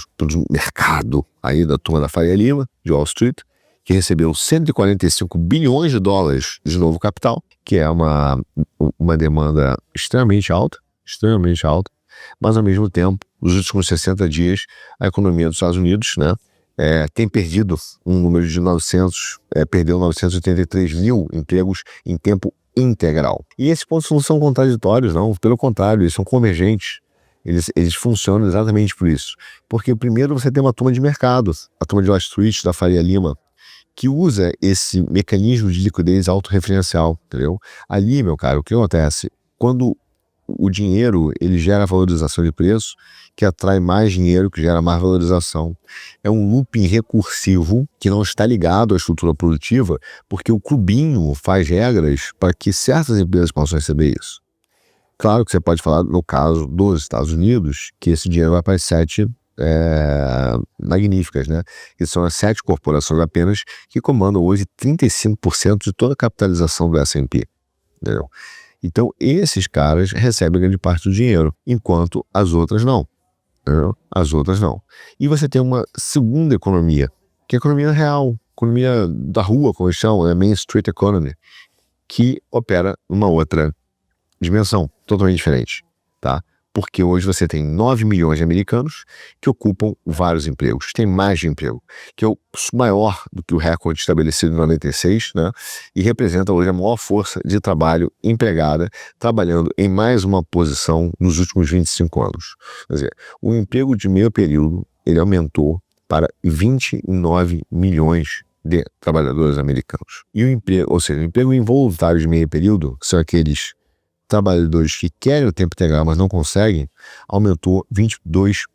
S1: mercado aí da turma da Faria Lima, de Wall Street, que recebeu 145 bilhões de dólares de novo capital, que é uma demanda extremamente alta, mas ao mesmo tempo, nos últimos 60 dias, a economia dos Estados Unidos, né, tem perdido um número de perdeu 983 mil empregos em tempo integral. E esses pontos não são contraditórios, não. Pelo contrário, eles são convergentes. Eles funcionam exatamente por isso. Porque primeiro você tem uma turma de mercado, a turma de Wall Street, da Faria Lima, que usa esse mecanismo de liquidez autorreferencial, entendeu? Ali, meu caro, o que acontece? Quando o dinheiro, ele gera valorização de preço, que atrai mais dinheiro, que gera mais valorização. É um looping recursivo que não está ligado à estrutura produtiva, porque o clubinho faz regras para que certas empresas possam receber isso. Claro que você pode falar, no caso dos Estados Unidos, que esse dinheiro vai para as 7 magníficas, né? Que são as 7 corporações apenas que comandam hoje 35% de toda a capitalização do S&P, entendeu? Então, esses caras recebem grande parte do dinheiro, enquanto as outras não. Entendeu? As outras não. E você tem uma segunda economia, que é a economia real, economia da rua, como eles chamam, Main Street Economy, que opera numa outra dimensão, totalmente diferente, tá? Porque hoje você tem 9 milhões de americanos que ocupam vários empregos, tem mais de emprego, que é o maior do que o recorde estabelecido em 96, né? E representa hoje a maior força de trabalho empregada, trabalhando em mais uma posição nos últimos 25 anos. Quer dizer, o emprego de meio período, ele aumentou para 29 milhões de trabalhadores americanos. E o emprego, ou seja, o emprego involuntário de meio período, que são aqueles trabalhadores que querem o tempo integral, mas não conseguem, aumentou 22%,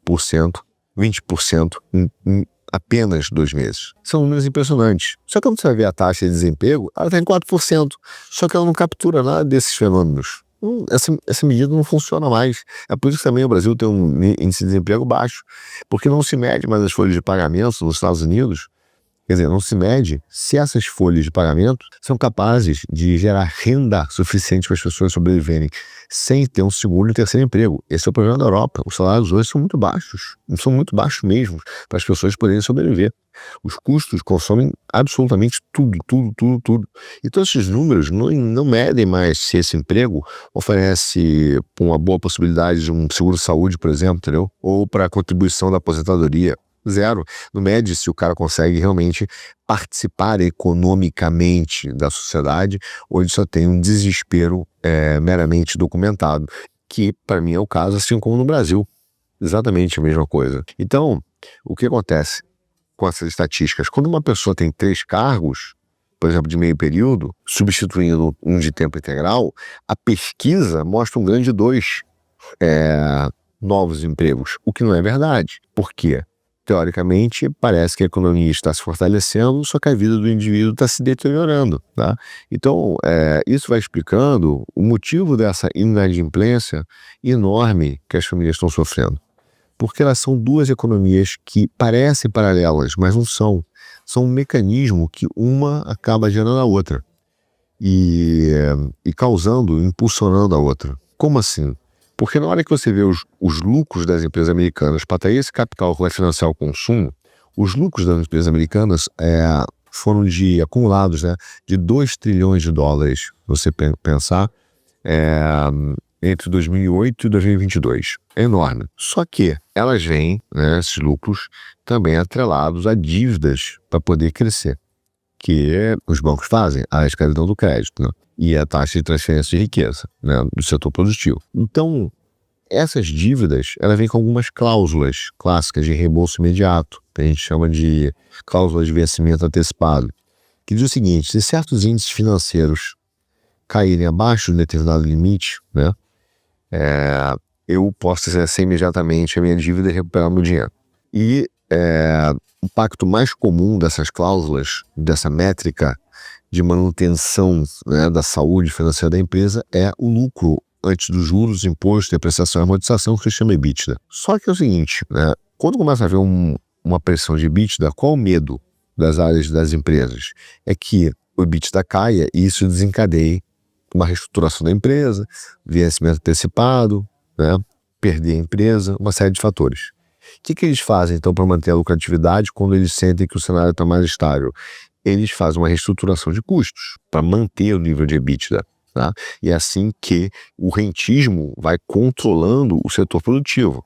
S1: 20% em apenas 2 meses. São números impressionantes. Só que quando você vai ver a taxa de desemprego, ela está em 4%. Só que ela não captura nada desses fenômenos. Essa medida não funciona mais. É por isso que também o Brasil tem um índice de desemprego baixo, porque não se mede mais as folhas de pagamento nos Estados Unidos. Quer dizer, não se mede se essas folhas de pagamento são capazes de gerar renda suficiente para as pessoas sobreviverem sem ter um segundo e terceiro emprego. Esse é o problema da Europa. Os salários hoje são muito baixos mesmo, para as pessoas poderem sobreviver. Os custos consomem absolutamente tudo. E todos esses números não medem mais se esse emprego oferece uma boa possibilidade de um seguro-saúde, por exemplo, entendeu? Ou para a contribuição da aposentadoria. Zero. Não mede se o cara consegue realmente participar economicamente da sociedade ou ele só tem um desespero meramente documentado, que para mim é o caso, assim como no Brasil. Exatamente a mesma coisa. Então, o que acontece com essas estatísticas? Quando uma pessoa tem 3 cargos, por exemplo, de meio período, substituindo um de tempo integral, a pesquisa mostra um grande 2 novos empregos, o que não é verdade. Por quê? Teoricamente, parece que a economia está se fortalecendo, só que a vida do indivíduo está se deteriorando, tá? Então, isso vai explicando o motivo dessa inadimplência enorme que as famílias estão sofrendo. Porque elas são 2 economias que parecem paralelas, mas não são. São um mecanismo que uma acaba gerando a outra e impulsionando a outra. Como assim? Porque na hora que você vê os lucros das empresas americanas para atrair esse capital que vai financiar o consumo, os lucros das empresas americanas foram acumulados, né, de 2 trilhões de dólares, você pensar, entre 2008 e 2022. É enorme. Só que elas vêm, né, esses lucros, também atrelados a dívidas para poder crescer, que os bancos fazem, a escravidão do crédito, né? E a taxa de transferência de riqueza, né, do setor produtivo. Então, essas dívidas, ela vem com algumas cláusulas clássicas de reembolso imediato, que a gente chama de cláusula de vencimento antecipado, que diz o seguinte: se certos índices financeiros caírem abaixo de um determinado limite, né, eu posso exercer imediatamente a minha dívida e recuperar meu dinheiro. E o pacto mais comum dessas cláusulas, dessa métrica de manutenção, né, da saúde financeira da empresa é o lucro antes dos juros, imposto, depreciação e amortização, que se chama EBITDA. Só que é o seguinte, né, quando começa a haver uma pressão de EBITDA, qual o medo das áreas das empresas? É que o EBITDA caia e isso desencadeie uma reestruturação da empresa, vencimento antecipado, né, perder a empresa, uma série de fatores. O que eles fazem, então, para manter a lucratividade quando eles sentem que o cenário está mais estável? Eles fazem uma reestruturação de custos para manter o nível de EBITDA. Tá? E é assim que o rentismo vai controlando o setor produtivo.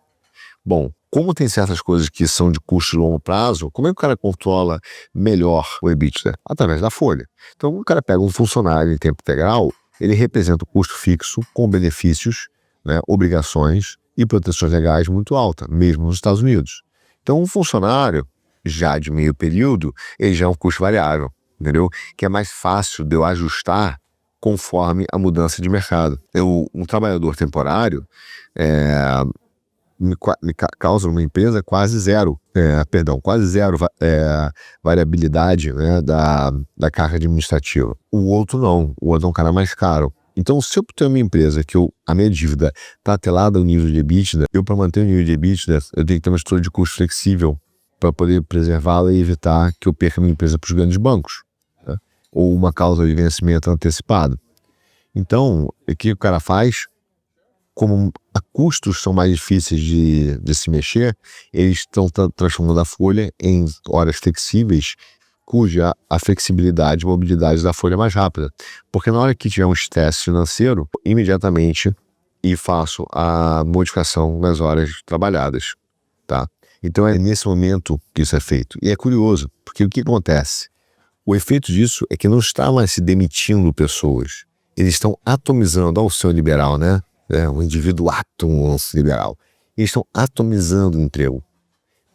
S1: Bom, como tem certas coisas que são de custo de longo prazo, como é que o cara controla melhor o EBITDA? Através da folha. Então, o cara pega um funcionário em tempo integral, ele representa o custo fixo com benefícios, né, obrigações e proteções legais muito alta, mesmo nos Estados Unidos. Então, um funcionário já de meio período, ele já é um custo variável, entendeu? Que é mais fácil de eu ajustar conforme a mudança de mercado. Um trabalhador temporário me causa numa empresa quase zero variabilidade, né, da carga administrativa. O outro não, o outro é um cara mais caro. Então, se eu tenho uma empresa que a minha dívida está atrelada ao nível de EBITDA, para manter o nível de EBITDA, eu tenho que ter uma estrutura de custo flexível para poder preservá-la e evitar que eu perca a minha empresa para os grandes bancos, né? Ou uma causa de vencimento antecipado. Então, o que o cara faz? Como custos são mais difíceis de se mexer, eles estão transformando a folha em horas flexíveis cuja a flexibilidade e mobilidade da folha é mais rápida. Porque na hora que tiver um estresse financeiro, imediatamente faço a modificação nas horas trabalhadas, tá? Então é nesse momento que isso é feito. E é curioso, porque o que acontece? O efeito disso é que não está mais se demitindo pessoas. Eles estão atomizando, ao seu liberal, né? O indivíduo átomo liberal. Eles estão atomizando o emprego,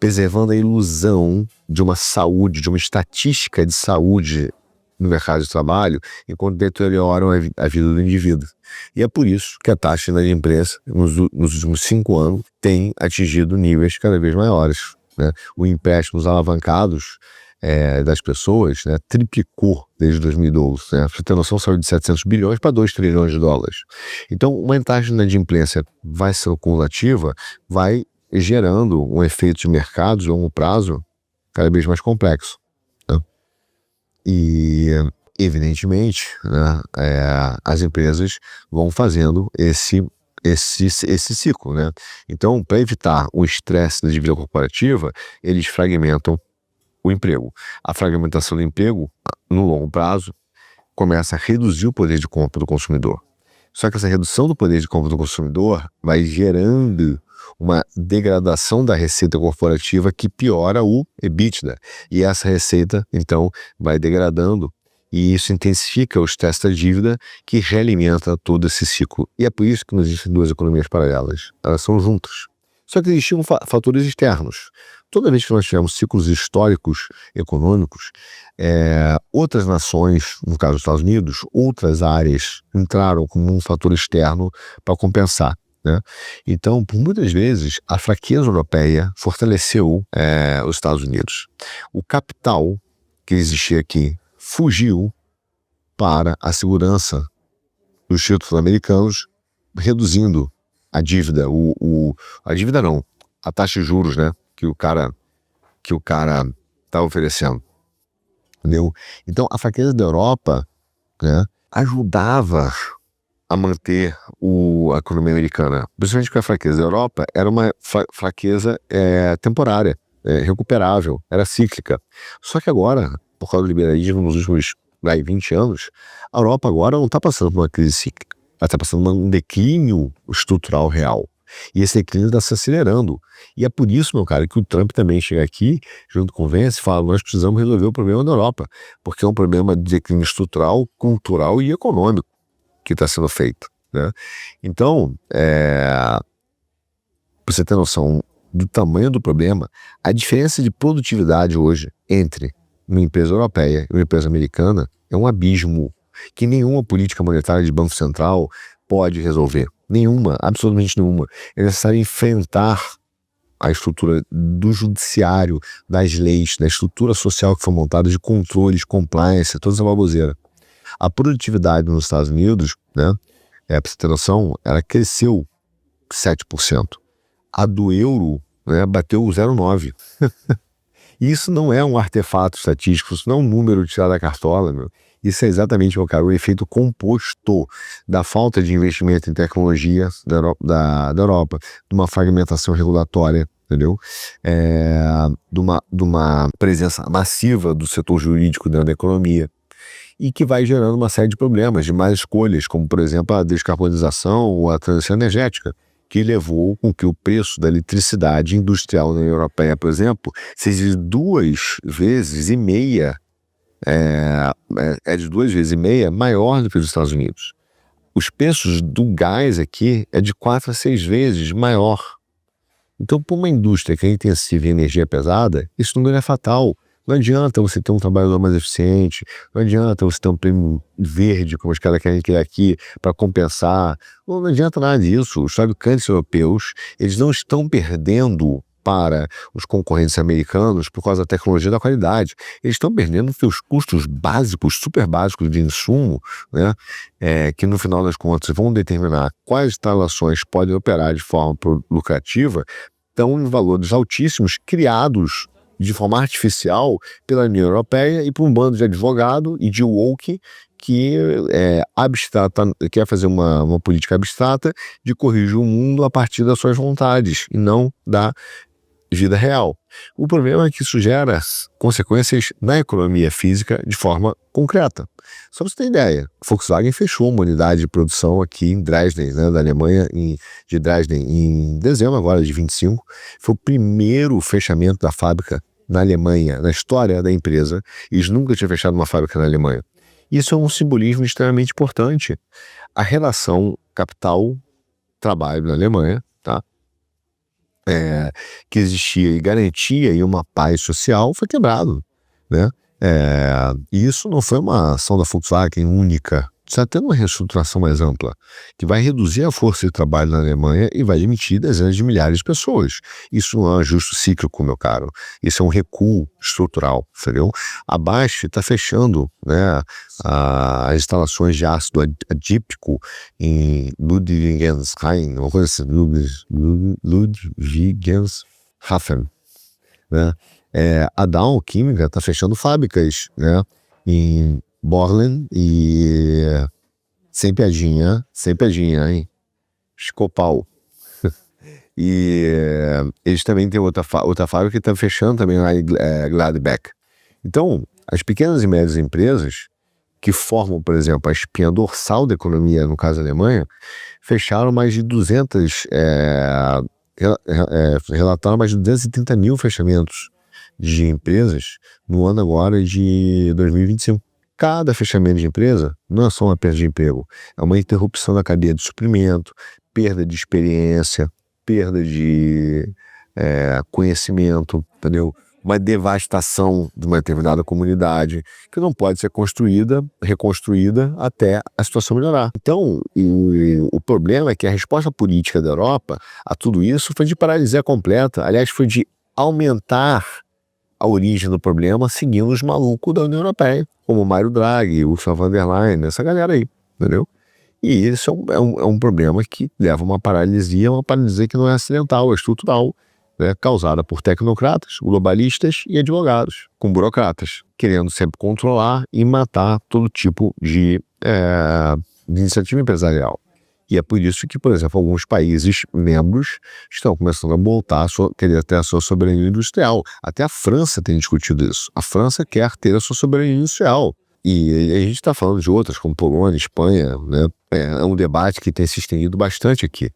S1: preservando a ilusão de uma saúde, de uma estatística de saúde no mercado de trabalho, enquanto deterioram a vida do indivíduo. E é por isso que a taxa de inadimplência, nos últimos 5 anos, tem atingido níveis cada vez maiores, né? O empréstimos alavancados das pessoas, né, triplicou desde 2012. Né? Pra você ter noção, saiu de 700 bilhões para 2 trilhões de dólares. Então, uma taxa de inadimplência vai ser cumulativa, vai gerando um efeito de mercado de longo prazo cada vez mais complexo. Né? E, evidentemente, né, as empresas vão fazendo esse ciclo. Né? Então, para evitar o estresse da dívida corporativa, eles fragmentam o emprego. A fragmentação do emprego, no longo prazo, começa a reduzir o poder de compra do consumidor. Só que essa redução do poder de compra do consumidor vai gerando uma degradação da receita corporativa que piora o EBITDA. E essa receita, então, vai degradando e isso intensifica o estresse da dívida que realimenta todo esse ciclo. E é por isso que não existem duas economias paralelas. Elas são juntas. Só que existiam fatores externos. Toda vez que nós tivemos ciclos históricos econômicos, outras nações, no caso dos Estados Unidos, outras áreas entraram como um fator externo para compensar. Né? Então, por muitas vezes, a fraqueza europeia fortaleceu os Estados Unidos. O capital que existia aqui fugiu para a segurança dos títulos americanos, reduzindo a dívida, a dívida não, a taxa de juros, né, que o cara está oferecendo, entendeu? Então, a fraqueza da Europa, né, ajudava a manter a economia americana, principalmente porque a fraqueza da Europa era uma fraqueza temporária, recuperável, era cíclica. Só que agora, por causa do liberalismo nos últimos 20 anos, a Europa agora não está passando por uma crise cíclica. Ela está passando por um declínio estrutural real. E esse declínio está se acelerando. E é por isso, meu cara, que o Trump também chega aqui, junto com o Vence, e fala: nós precisamos resolver o problema da Europa, porque é um problema de declínio estrutural, cultural e econômico que está sendo feito. Né? Então, para você ter noção do tamanho do problema, a diferença de produtividade hoje entre uma empresa europeia e uma empresa americana é um abismo que nenhuma política monetária de Banco Central pode resolver. Nenhuma, absolutamente nenhuma. É necessário enfrentar a estrutura do judiciário, das leis, da estrutura social que foi montada, de controles, compliance, toda essa baboseira. A produtividade nos Estados Unidos, né, para você ter noção, ela cresceu 7%. A do euro, né, bateu 0,9%. Isso não é um artefato estatístico, isso não é um número tirado da cartola, meu. Isso é exatamente, meu cara, o efeito composto da falta de investimento em tecnologia da Europa, de uma fragmentação regulatória, entendeu? De uma presença massiva do setor jurídico dentro da economia, e que vai gerando uma série de problemas, de mais escolhas, como, por exemplo, a descarbonização ou a transição energética, que levou com que o preço da eletricidade industrial na União Europeia, por exemplo, seja de 2,5 vezes de 2,5 vezes maior do que os Estados Unidos. Os preços do gás aqui é de 4 a 6 vezes maior. Então, para uma indústria que é intensiva em energia pesada, isso não é fatal. Não adianta você ter um trabalhador mais eficiente, não adianta você ter um prêmio verde, como os caras querem criar aqui, para compensar. Não adianta nada disso. Os fabricantes europeus, eles não estão perdendo para os concorrentes americanos por causa da tecnologia da qualidade. Eles estão perdendo porque os custos básicos, super básicos de insumo, né, que no final das contas vão determinar quais instalações podem operar de forma lucrativa, estão em valores altíssimos, criados de forma artificial pela União Europeia e por um bando de advogado e de woke que quer fazer uma política abstrata de corrigir o mundo a partir das suas vontades e não da vida real. O problema é que isso gera consequências na economia física de forma concreta. Só para você ter ideia, a Volkswagen fechou uma unidade de produção aqui em Dresden, né, da Alemanha, de Dresden, em dezembro agora de 25. Foi o primeiro fechamento da fábrica na Alemanha, na história da empresa. Eles nunca tinham fechado uma fábrica na Alemanha. Isso é um simbolismo extremamente importante. A relação capital-trabalho na Alemanha, tá? Que existia e garantia e uma paz social, foi quebrado, né? E isso não foi uma ação da Volkswagen única. Está tendo uma reestruturação mais ampla, que vai reduzir a força de trabalho na Alemanha e vai demitir dezenas de milhares de pessoas. Isso não é um ajuste cíclico, meu caro. Isso é um recuo estrutural, entendeu? A Bosch está fechando, né, as instalações de ácido adíptico em Ludwigshafen, uma coisa assim, Ludwigshafen, né? A Dow Química está fechando fábricas, né, em Borlen e sem piadinha, hein? Schkopau. E eles também têm outra fábrica que está fechando também lá em Gladbeck. Então, as pequenas e médias empresas que formam, por exemplo, a espinha dorsal da economia, no caso da Alemanha, fecharam mais de 200, relataram mais de 230 mil fechamentos de empresas no ano agora de 2025. Cada fechamento de empresa não é só uma perda de emprego, é uma interrupção da cadeia de suprimento, perda de experiência, perda de conhecimento, entendeu? Uma devastação de uma determinada comunidade que não pode ser reconstruída até a situação melhorar. Então, o problema é que a resposta política da Europa a tudo isso foi de paralisia completa, aliás, foi de aumentar a origem do problema seguindo os malucos da União Europeia, como Mário Draghi, Ursula von der Leyen, essa galera aí, entendeu? E isso é um problema que leva a uma paralisia que não é acidental, é estrutural, né, causada por tecnocratas, globalistas e advogados, com burocratas, querendo sempre controlar e matar todo tipo de iniciativa empresarial. E é por isso que, por exemplo, alguns países membros estão começando a voltar querer ter a sua soberania industrial. Até a França tem discutido isso. A França quer ter a sua soberania industrial. E a gente está falando de outras, como Polônia, Espanha, né? É um debate que tem se estendido bastante aqui.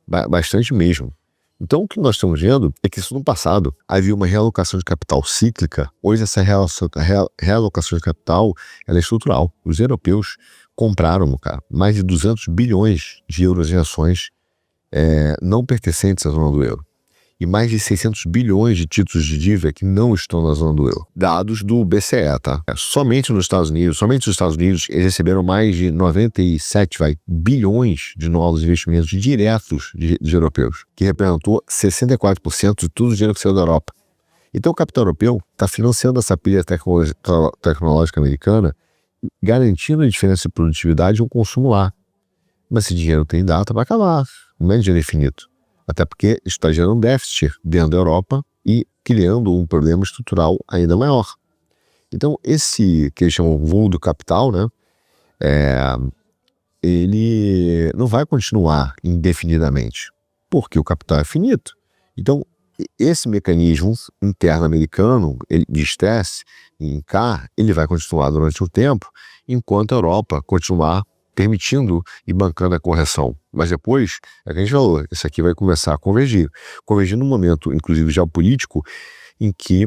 S1: Bastante mesmo. Então, o que nós estamos vendo é que isso no passado havia uma realocação de capital cíclica. Hoje, essa realocação de capital ela é estrutural. Os europeus compraram, cara, mais de 200 bilhões de euros em ações não pertencentes à zona do euro. E mais de 600 bilhões de títulos de dívida que não estão na zona do euro. Dados do BCE, tá? Somente nos Estados Unidos, eles receberam mais de 97 bilhões de novos investimentos diretos de europeus, que representou 64% de todo o dinheiro que saiu da Europa. Então o capital europeu está financiando essa pilha tecnológica americana, garantindo a diferença de produtividade e o consumo lá. Mas esse dinheiro tem data para acabar, não é dinheiro infinito. Até porque está gerando déficit dentro da Europa e criando um problema estrutural ainda maior. Então, esse que eles chamam de voo do capital, né, ele não vai continuar indefinidamente, porque o capital é finito. Então, esse mecanismo interno americano de estresse em CAR, ele vai continuar durante um tempo, enquanto a Europa continuar permitindo e bancando a correção. Mas depois, é que a gente falou, isso aqui vai começar a convergir. Convergir num momento, inclusive, geopolítico, em que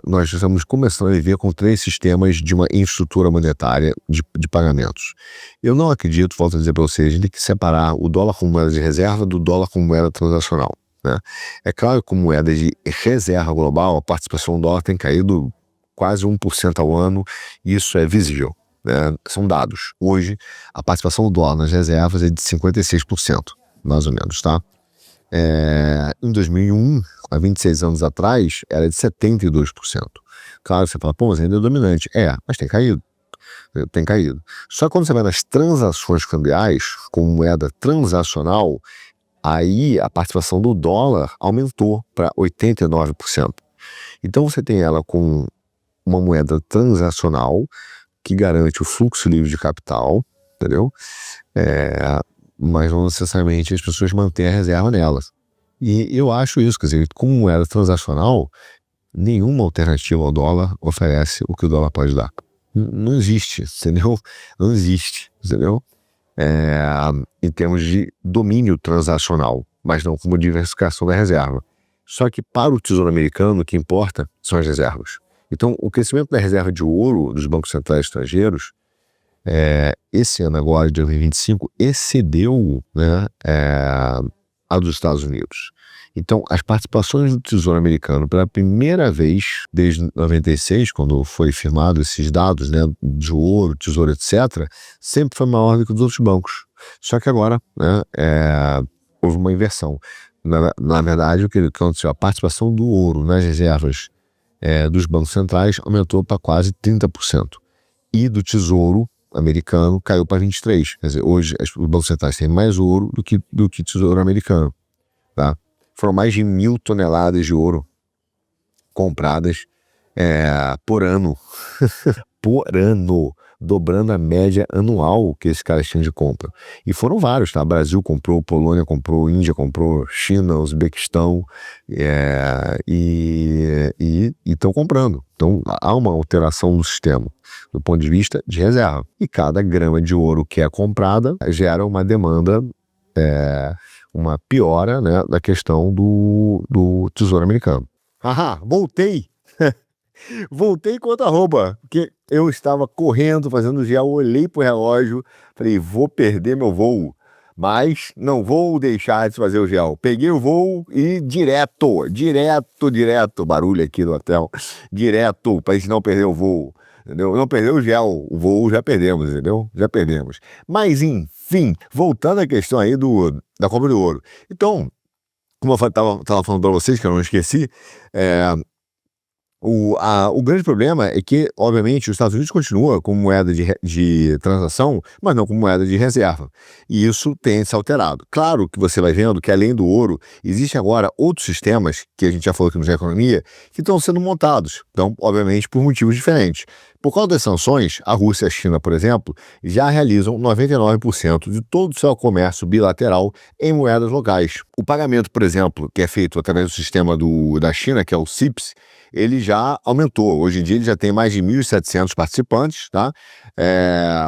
S1: nós estamos começando a viver com 3 sistemas de uma infraestrutura monetária de pagamentos. Eu não acredito, volto a dizer para vocês, a gente tem que separar o dólar como moeda de reserva do dólar como moeda transacional, né? É claro que como moeda de reserva global, a participação do dólar tem caído quase 1% ao ano, e isso é visível. São dados. Hoje, a participação do dólar nas reservas é de 56%, mais ou menos, tá? Em 2001, há 26 anos atrás, era de 72%. Claro, você fala, pô, mas ainda é dominante. Mas tem caído. Tem caído. Só que quando você vai nas transações cambiais, com moeda transacional, aí a participação do dólar aumentou para 89%. Então você tem ela com uma moeda transacional, que garante o fluxo livre de capital, entendeu? Mas não necessariamente as pessoas mantêm a reserva nelas. E eu acho isso, quer dizer, como moeda transacional, nenhuma alternativa ao dólar oferece o que o dólar pode dar. Não existe, entendeu? Não existe, entendeu? Em termos de domínio transacional, mas não como diversificação da reserva. Só que para o Tesouro Americano, o que importa são as reservas. Então, o crescimento da reserva de ouro dos bancos centrais estrangeiros, esse ano agora, de 2025, excedeu, né, a dos Estados Unidos. Então, as participações do Tesouro Americano, pela primeira vez desde 96, quando foi firmado esses dados, né, de ouro, tesouro, etc., sempre foi maior do que os outros bancos. Só que agora, né, houve uma inversão. Na verdade, o que aconteceu? A participação do ouro nas reservas dos bancos centrais aumentou para quase 30%. E do Tesouro Americano caiu para 23%. Quer dizer, hoje os bancos centrais têm mais ouro do que Tesouro Americano. Tá? Foram mais de 1.000 toneladas de ouro compradas por ano. Por ano. Dobrando a média anual que esses caras tinham de compra. E foram vários, tá? Brasil comprou, Polônia comprou, Índia comprou, China, Uzbequistão, e estão comprando. Então, há uma alteração no sistema, do ponto de vista de reserva. E cada grama de ouro que é comprada gera uma demanda, uma piora, né, da questão do Tesouro Americano. Voltei! Voltei com outra roupa, porque eu estava correndo, fazendo gel, olhei pro relógio, falei, vou perder meu voo, mas não vou deixar de fazer o gel. Peguei o voo e direto, barulho aqui no hotel, direto, para gente não perder o voo, entendeu? Não perder o gel, o voo já perdemos, entendeu? Já perdemos. Mas, enfim, voltando à questão aí da compra do ouro. Então, como eu estava falando para vocês, que eu não esqueci, o grande problema é que, obviamente, os Estados Unidos continua como moeda de transação, mas não como moeda de reserva. E isso tem se alterado. Claro que você vai vendo que, além do ouro, existem agora outros sistemas, que a gente já falou aqui no Geo Economia, que estão sendo montados. Então, obviamente, por motivos diferentes. Por causa das sanções, a Rússia e a China, por exemplo, já realizam 99% de todo o seu comércio bilateral em moedas locais. O pagamento, por exemplo, que é feito através do sistema da China, que é o CIPS, ele já aumentou. Hoje em dia ele já tem mais de 1.700 participantes, tá?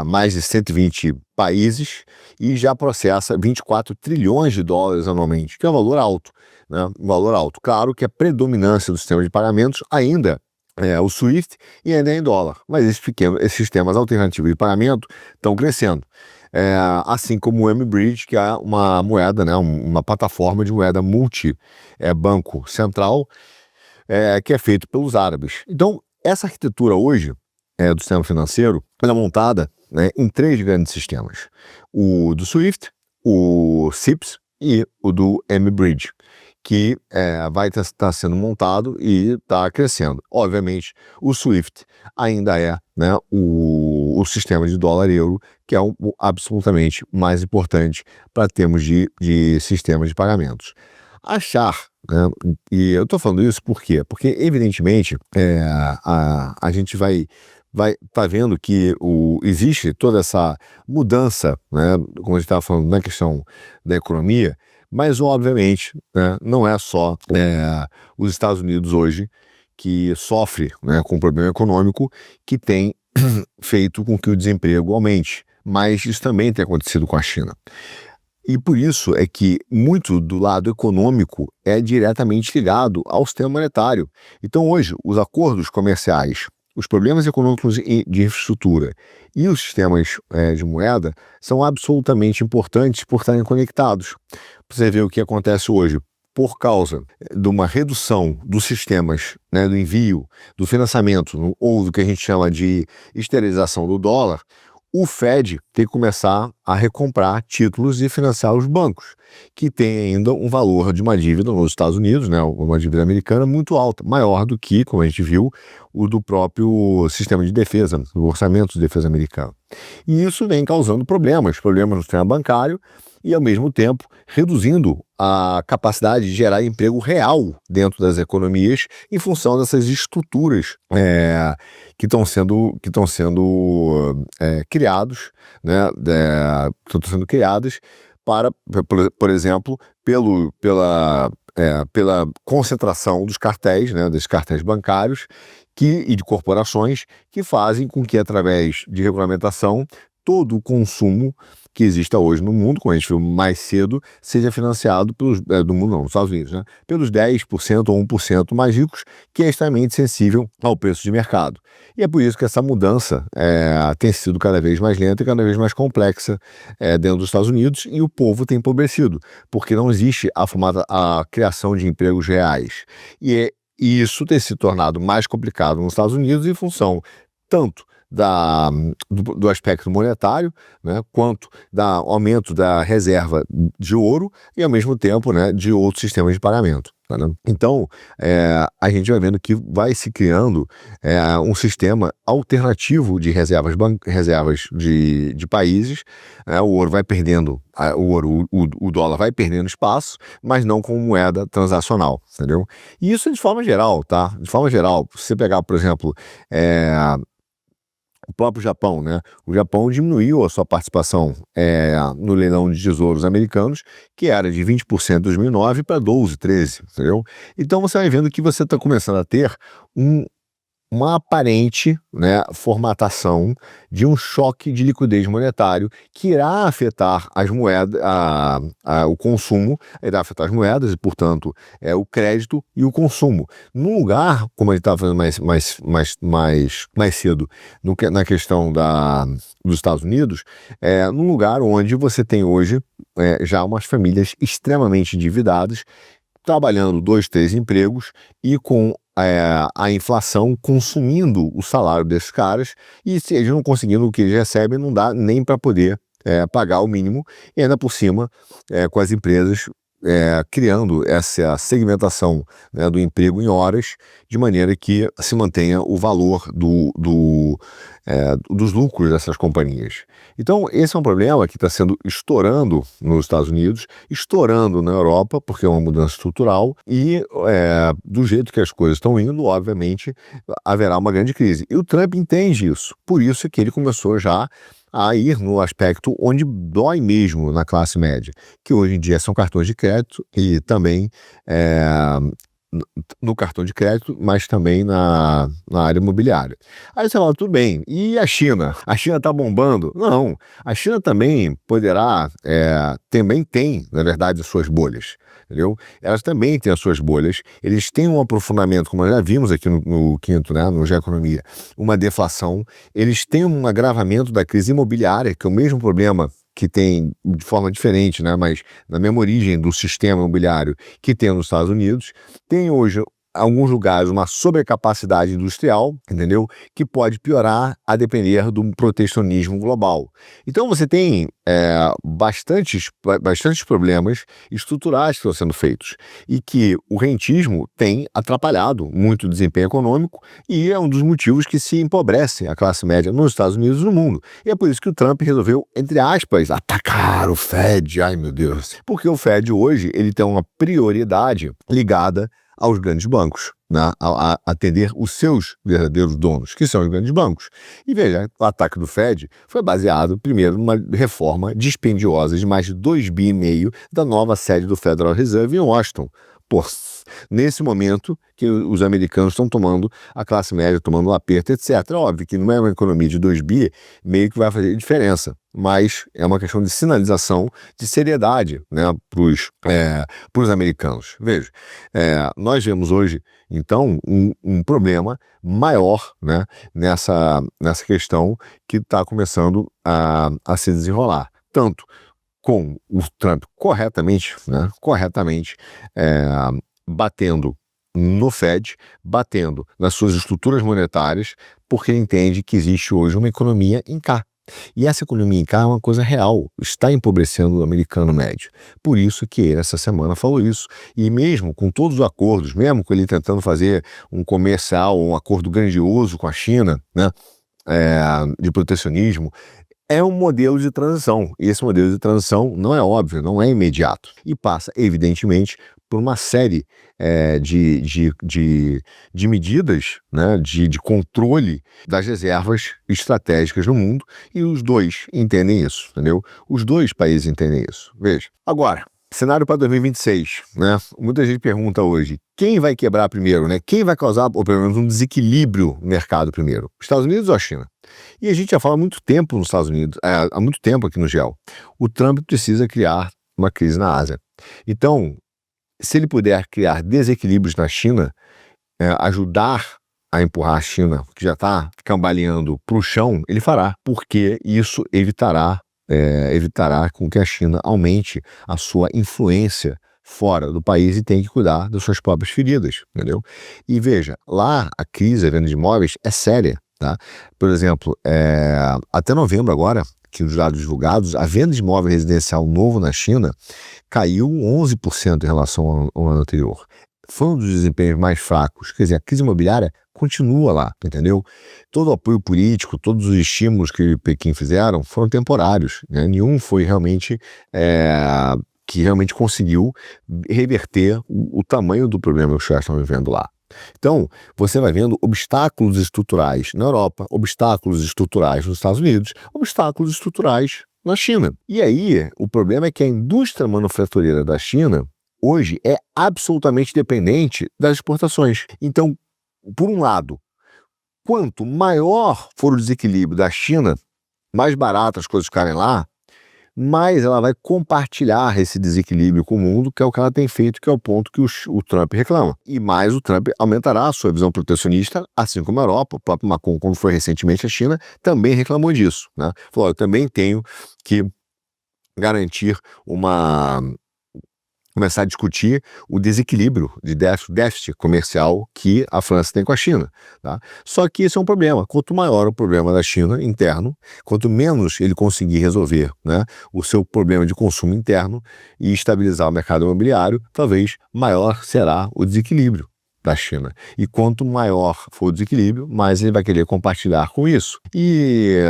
S1: Mais de 120 países e já processa 24 trilhões de dólares anualmente, que é um valor alto, né? Um valor alto. Claro que a predominância do sistema de pagamentos ainda é o SWIFT e ainda é em dólar, mas esses sistemas alternativos de pagamento estão crescendo. Assim como o M-Bridge, que é uma moeda, né, uma plataforma de moeda multi-banco central, que é feito pelos árabes. Então, essa arquitetura hoje do sistema financeiro é montada, né, em 3 grandes sistemas. O do SWIFT, o CIPS e o do M-Bridge, que vai estar sendo montado e está crescendo. Obviamente, o SWIFT ainda é, né, o sistema de dólar-euro, que é o absolutamente mais importante para termos de sistemas de pagamentos. Achar, né, e eu estou falando isso por quê? Porque, evidentemente, a gente vai tá vendo que existe toda essa mudança, né, como a gente estava falando na questão da economia, mas, obviamente, né, não é só os Estados Unidos hoje que sofre, né, com o problema econômico que tem feito com que o desemprego aumente, mas isso também tem acontecido com a China. E por isso é que muito do lado econômico é diretamente ligado ao sistema monetário. Então hoje, os acordos comerciais, os problemas econômicos de infraestrutura e os sistemas de moeda são absolutamente importantes por estarem conectados. Você vê o que acontece hoje. Por causa de uma redução dos sistemas, né, do envio, do financiamento, ou do que a gente chama de esterilização do dólar, o Fed tem que começar a recomprar títulos e financiar os bancos, que tem ainda um valor de uma dívida nos Estados Unidos, né, uma dívida americana muito alta, maior do que, como a gente viu, o do próprio sistema de defesa, o orçamento de defesa americano. E isso vem causando problemas no sistema bancário e, ao mesmo tempo, reduzindo a capacidade de gerar emprego real dentro das economias em função dessas estruturas que estão sendo criados, né, estão sendo criadas para, por exemplo, pela pela concentração dos cartéis, né, dos cartéis bancários e de corporações que fazem com que, através de regulamentação, todo o consumo que exista hoje no mundo, como a gente viu mais cedo, seja financiado do mundo não, nos Estados Unidos, né, pelos 10% ou 1% mais ricos, que é extremamente sensível ao preço de mercado. E é por isso que essa mudança tem sido cada vez mais lenta e cada vez mais complexa dentro dos Estados Unidos, e o povo tem empobrecido, porque não existe a criação de empregos reais. E isso tem se tornado mais complicado nos Estados Unidos em função tanto do aspecto monetário, né, quanto do aumento da reserva de ouro e, ao mesmo tempo, né, de outros sistemas de pagamento. Tá, né? Então, a gente vai vendo que vai se criando um sistema alternativo de reservas de países. O ouro vai perdendo, o dólar vai perdendo espaço, mas não como moeda transacional, entendeu? E isso de forma geral, tá? De forma geral, se você pegar, por exemplo, o próprio Japão, né? O Japão diminuiu a sua participação no leilão de tesouros americanos, que era de 20% em 2009 para 12%, 13%, entendeu? Então você vai vendo que você está começando a ter uma aparente, né, formatação de um choque de liquidez monetário que irá afetar as moedas, o consumo, irá afetar as moedas e, portanto, o crédito e o consumo. Num lugar, como a gente estava falando mais cedo, na questão dos Estados Unidos, num lugar onde você tem hoje já umas famílias extremamente endividadas, trabalhando 2, 3 empregos e com a inflação consumindo o salário desses caras, e se eles não conseguindo o que eles recebem, não dá nem para poder pagar o mínimo, e ainda por cima com as empresas criando essa segmentação, né, do emprego em horas, de maneira que se mantenha o valor dos lucros dessas companhias. Então, esse é um problema que está estourando nos Estados Unidos, estourando na Europa, porque é uma mudança estrutural, e do jeito que as coisas estão indo, obviamente, haverá uma grande crise. E o Trump entende isso, por isso que ele começou já a ir no aspecto onde dói mesmo na classe média, que hoje em dia são cartões de crédito e também no cartão de crédito, mas também na área imobiliária. Aí você fala, tudo bem, e a China? A China está bombando? Não, a China também poderá, também tem, na verdade, as suas bolhas, entendeu? Elas também têm as suas bolhas, eles têm um aprofundamento, como nós já vimos aqui no quinto, né, no Geoeconomia, uma deflação, eles têm um agravamento da crise imobiliária, que é o mesmo problema que tem de forma diferente, né, mas na mesma origem do sistema imobiliário que tem nos Estados Unidos. Tem hoje, em alguns lugares, uma sobrecapacidade industrial, entendeu? Que pode piorar a depender do protecionismo global. Então você tem bastantes problemas estruturais que estão sendo feitos e que o rentismo tem atrapalhado muito o desempenho econômico, e é um dos motivos que se empobrece a classe média nos Estados Unidos e no mundo. E é por isso que o Trump resolveu, entre aspas, atacar o Fed. Ai, meu Deus. Porque o Fed hoje ele tem uma prioridade ligada aos grandes bancos, né, a atender os seus verdadeiros donos, que são os grandes bancos. E veja, o ataque do Fed foi baseado, primeiro, numa reforma dispendiosa de mais de 2,5 bi da nova sede do Federal Reserve em Washington. Nesse momento que os americanos estão tomando, a classe média tomando um aperto, etc. Óbvio que não é uma economia de 2 bi, meio que vai fazer diferença, mas é uma questão de sinalização de seriedade, né, para os americanos. Veja, nós vemos hoje, então, um problema maior, né, nessa questão que está começando a se desenrolar. Tanto com o Trump corretamente batendo no Fed, batendo nas suas estruturas monetárias, porque ele entende que existe hoje uma economia em K. E essa economia em K é uma coisa real, está empobrecendo o americano médio. Por isso que ele, essa semana, falou isso. E mesmo com todos os acordos, mesmo com ele tentando fazer um comercial, um acordo grandioso com a China, né, de protecionismo, é um modelo de transição, e esse modelo de transição não é óbvio, não é imediato, e passa, evidentemente, por uma série de medidas, né, de controle das reservas estratégicas no mundo, e os dois entendem isso, entendeu? Os dois países entendem isso. Veja, agora, cenário para 2026, né? Muita gente pergunta hoje, quem vai quebrar primeiro, né? Quem vai causar, ou pelo menos um desequilíbrio no mercado primeiro? Estados Unidos ou a China? E a gente já fala há muito tempo nos Estados Unidos, há muito tempo aqui no GEL. O Trump precisa criar uma crise na Ásia. Então, se ele puder criar desequilíbrios na China, ajudar a empurrar a China, que já está cambaleando para o chão, ele fará, porque isso evitará com que a China aumente a sua influência fora do país e tenha que cuidar das suas próprias feridas, entendeu? E veja, lá a crise da venda de imóveis é séria, tá? Por exemplo, até novembro agora, que os dados divulgados, a venda de imóvel residencial novo na China caiu 11% em relação ao ano anterior. Foi um dos desempenhos mais fracos. Quer dizer, a crise imobiliária continua lá, entendeu? Todo o apoio político, todos os estímulos que Pequim fizeram foram temporários, né? Nenhum foi realmente que realmente conseguiu reverter o tamanho do problema que os caras estão vivendo lá. Então, você vai vendo obstáculos estruturais na Europa, obstáculos estruturais nos Estados Unidos, obstáculos estruturais na China. E aí, o problema é que a indústria manufatureira da China hoje é absolutamente dependente das exportações. Então, por um lado, quanto maior for o desequilíbrio da China, mais baratas as coisas ficarem lá, mais ela vai compartilhar esse desequilíbrio com o mundo, que é o que ela tem feito, que é o ponto que o Trump reclama. E mais o Trump aumentará a sua visão protecionista, assim como a Europa. O próprio Macron, como foi recentemente a China, também reclamou disso, né? Falou, eu também tenho que garantir começar a discutir o desequilíbrio de déficit comercial que a França tem com a China, tá? Só que esse é um problema. Quanto maior o problema da China interno, quanto menos ele conseguir resolver, né, o seu problema de consumo interno e estabilizar o mercado imobiliário, talvez maior será o desequilíbrio da China. E quanto maior for o desequilíbrio, mais ele vai querer compartilhar com isso. E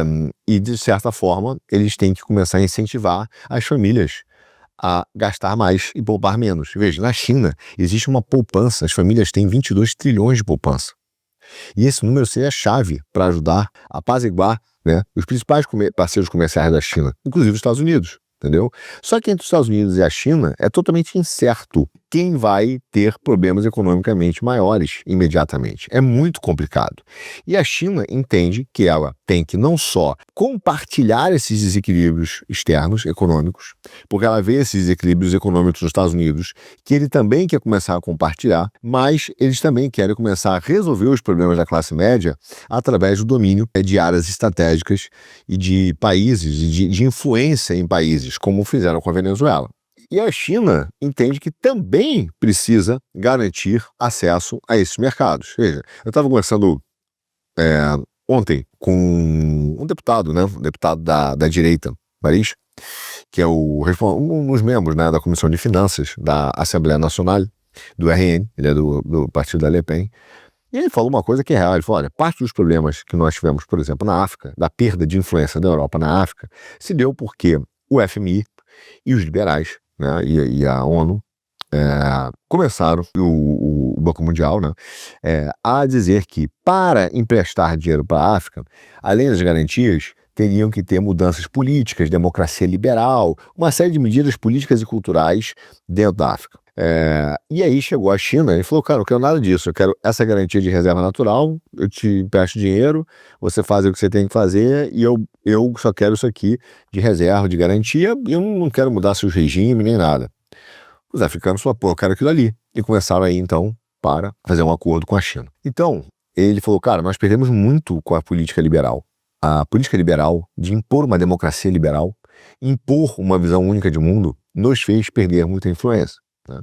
S1: de certa forma, eles têm que começar a incentivar as famílias a gastar mais e poupar menos. Veja, na China existe uma poupança, as famílias têm 22 trilhões de poupança. E esse número seria a chave para ajudar a apaziguar, né, os principais parceiros comerciais da China, inclusive os Estados Unidos, entendeu? Só que entre os Estados Unidos e a China é totalmente incerto quem vai ter problemas economicamente maiores imediatamente. É muito complicado. E a China entende que ela tem que não só compartilhar esses desequilíbrios externos econômicos, porque ela vê esses desequilíbrios econômicos nos Estados Unidos, que ele também quer começar a compartilhar, mas eles também querem começar a resolver os problemas da classe média através do domínio de áreas estratégicas e de países, de influência em países, como fizeram com a Venezuela. E a China entende que também precisa garantir acesso a esses mercados. Veja, eu estava conversando ontem com um deputado, né, um deputado da direita, Paris, que é um dos membros, né, da Comissão de Finanças da Assembleia Nacional, do RN, ele é do partido da Le Pen, e ele falou uma coisa que é real. Ele falou, olha, parte dos problemas que nós tivemos, por exemplo, na África, da perda de influência da Europa na África, se deu porque o FMI e os liberais, né, e a ONU começaram, o Banco Mundial, né, a dizer que para emprestar dinheiro para a África, além das garantias, teriam que ter mudanças políticas, democracia liberal, uma série de medidas políticas e culturais dentro da África. E aí chegou a China e falou, cara, não quero nada disso, eu quero essa garantia de reserva natural, eu te empresto dinheiro, você faz o que você tem que fazer e eu só quero isso aqui de reserva, de garantia, e eu não quero mudar seus regimes nem nada. Os africanos falaram, pô, eu quero aquilo ali. E começaram aí, então, para fazer um acordo com a China. Então, ele falou, cara, nós perdemos muito com a política liberal. A política liberal, de impor uma democracia liberal, impor uma visão única de mundo, nos fez perder muita influência, né?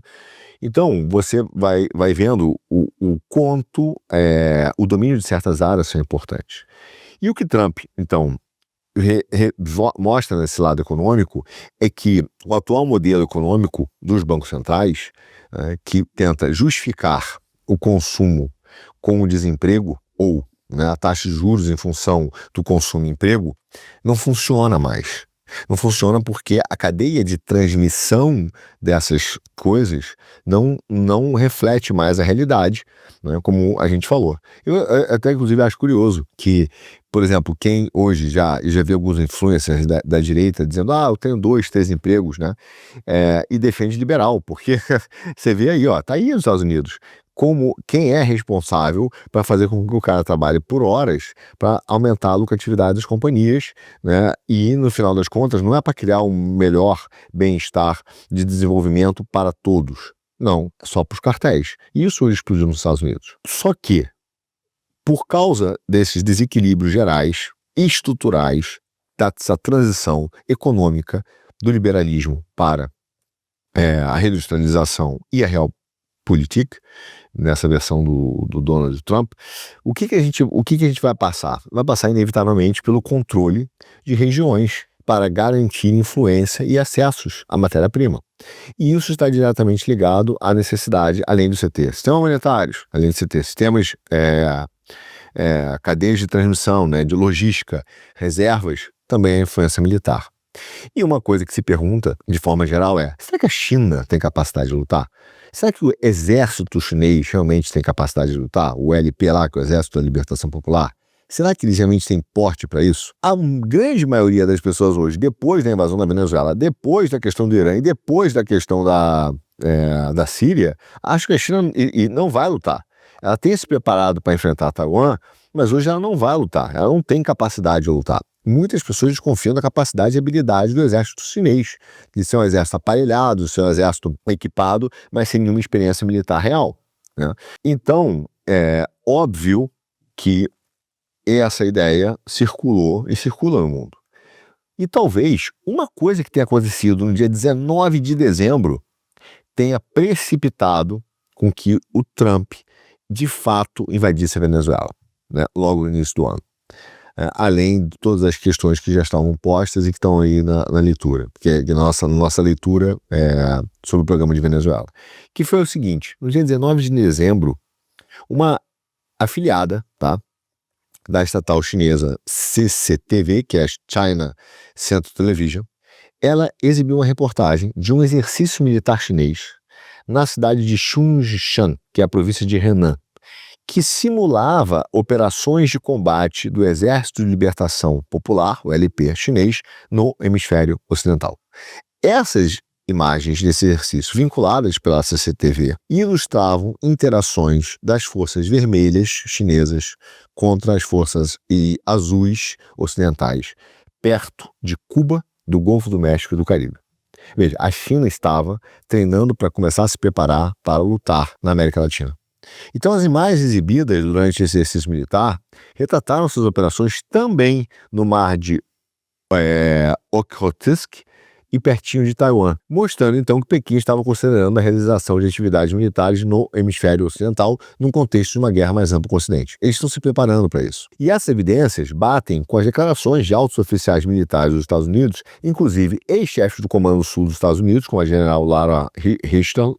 S1: Então, você vai vendo o quanto o domínio de certas áreas são importantes. E o que Trump, então, mostra nesse lado econômico é que o atual modelo econômico dos bancos centrais, que tenta justificar o consumo com o desemprego ou, né, a taxa de juros em função do consumo e emprego, não funciona mais. Não funciona porque a cadeia de transmissão dessas coisas não reflete mais a realidade, né, como a gente falou. Eu até, inclusive, acho curioso que, por exemplo, quem hoje já vê alguns influencers da direita dizendo, eu tenho 2, 3 empregos, né, e defende liberal, porque você vê aí, tá aí nos Estados Unidos, como quem é responsável para fazer com que o cara trabalhe por horas para aumentar a lucratividade das companhias, né? E no final das contas não é para criar um melhor bem-estar de desenvolvimento para todos. Não, é só para os cartéis. E isso hoje explodiu nos Estados Unidos. Só que, por causa desses desequilíbrios gerais, estruturais, dessa transição econômica do liberalismo para a reindustrialização e a Realpolitik, nessa versão do Donald Trump, o que a gente vai passar? Vai passar inevitavelmente pelo controle de regiões para garantir influência e acessos à matéria-prima. E isso está diretamente ligado à necessidade, além de você ter sistemas monetários, além de você ter sistemas, cadeias de transmissão, né, de logística, reservas, também a influência militar. E uma coisa que se pergunta, de forma geral, será que a China tem capacidade de lutar? Será que o exército chinês realmente tem capacidade de lutar? O LP lá, que é o Exército da Libertação Popular? Será que eles realmente têm porte para isso? A grande maioria das pessoas hoje, depois da invasão da Venezuela, depois da questão do Irã e depois da questão da Síria, acho que a China não vai lutar. Ela tem se preparado para enfrentar Taiwan, mas hoje ela não vai lutar. Ela não tem capacidade de lutar. Muitas pessoas desconfiam da capacidade e habilidade do exército chinês, de ser um exército aparelhado, de ser um exército equipado, mas sem nenhuma experiência militar real, né? Então, é óbvio que essa ideia circulou e circula no mundo. E talvez uma coisa que tenha acontecido no dia 19 de dezembro tenha precipitado com que o Trump, de fato, invadisse a Venezuela, né, logo no início do ano. Além de todas as questões que já estavam postas e que estão aí na leitura, porque nossa leitura sobre o programa de Venezuela, que foi o seguinte: no dia 19 de dezembro, uma afiliada, tá, da estatal chinesa CCTV, que é a China Central Television, ela exibiu uma reportagem de um exercício militar chinês na cidade de Xunshan, que é a província de Henan, que simulava operações de combate do Exército de Libertação Popular, o LP chinês, no hemisfério ocidental. Essas imagens desse exercício, vinculadas pela CCTV, ilustravam interações das forças vermelhas chinesas contra as forças azuis ocidentais, perto de Cuba, do Golfo do México e do Caribe. Veja, a China estava treinando para começar a se preparar para lutar na América Latina. Então, as imagens exibidas durante esse exercício militar retrataram suas operações também no mar de Okhotsk e pertinho de Taiwan, mostrando então que Pequim estava considerando a realização de atividades militares no hemisfério ocidental num contexto de uma guerra mais ampla com o Ocidente. Eles estão se preparando para isso. E essas evidências batem com as declarações de altos oficiais militares dos Estados Unidos, inclusive ex-chefes do Comando Sul dos Estados Unidos, como a general Laura Richardson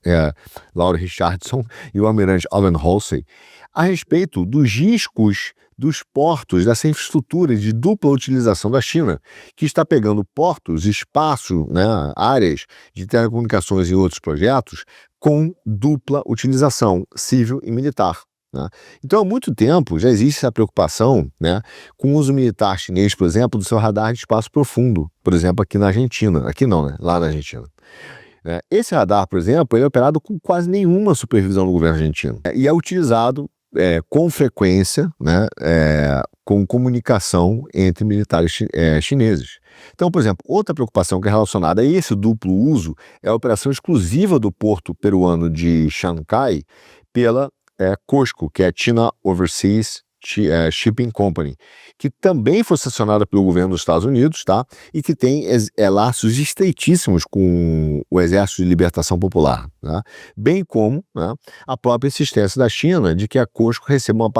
S1: e o almirante Allen Halsey, a respeito dos riscos dos portos, dessa infraestrutura de dupla utilização da China, que está pegando portos, espaço, né, áreas de telecomunicações e outros projetos com dupla utilização civil e militar, né? Então, há muito tempo já existe essa preocupação, né, com o uso militar chinês, por exemplo, do seu radar de espaço profundo, por exemplo, aqui na Argentina. Aqui não, né? Lá na Argentina. Esse radar, por exemplo, ele é operado com quase nenhuma supervisão do governo argentino e é utilizado com frequência, né, com comunicação entre militares chineses. Então, por exemplo, outra preocupação que é relacionada a esse duplo uso é a operação exclusiva do porto peruano de Chancay pela COSCO, que é a China Overseas Shipping Company, que também foi sancionada pelo governo dos Estados Unidos, tá? E que tem laços estreitíssimos com o Exército de Libertação Popular, tá? Bem como, né, a própria insistência da China de que a COSCO receba uma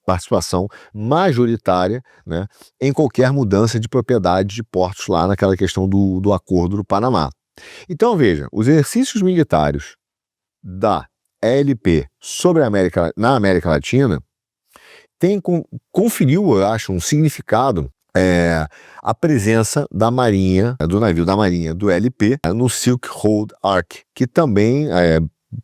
S1: participação majoritária, né, em qualquer mudança de propriedade de portos lá naquela questão do Acordo do Panamá. Então, veja, os exercícios militares da LP na América Latina conferiu, eu acho, um significado a presença da marinha, do navio da marinha do LP, no Silk Road Ark, que também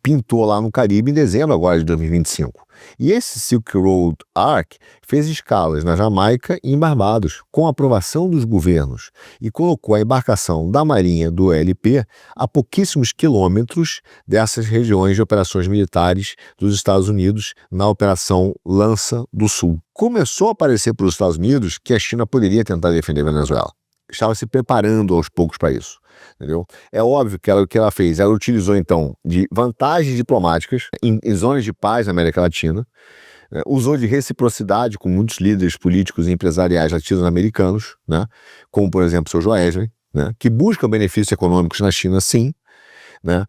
S1: pintou lá no Caribe em dezembro agora de 2025. E esse Silk Road Ark fez escalas na Jamaica e em Barbados, com aprovação dos governos, e colocou a embarcação da marinha do LP a pouquíssimos quilômetros dessas regiões de operações militares dos Estados Unidos na Operação Lança do Sul. Começou a aparecer para os Estados Unidos que a China poderia tentar defender a Venezuela. Estava se preparando aos poucos para isso. Entendeu? É óbvio que o que ela fez, ela utilizou então de vantagens diplomáticas em zonas de paz na América Latina, usou de reciprocidade com muitos líderes políticos e empresariais latino-americanos, né? Como por exemplo o seu Joesley, né? Que buscam benefícios econômicos na China, sim, né?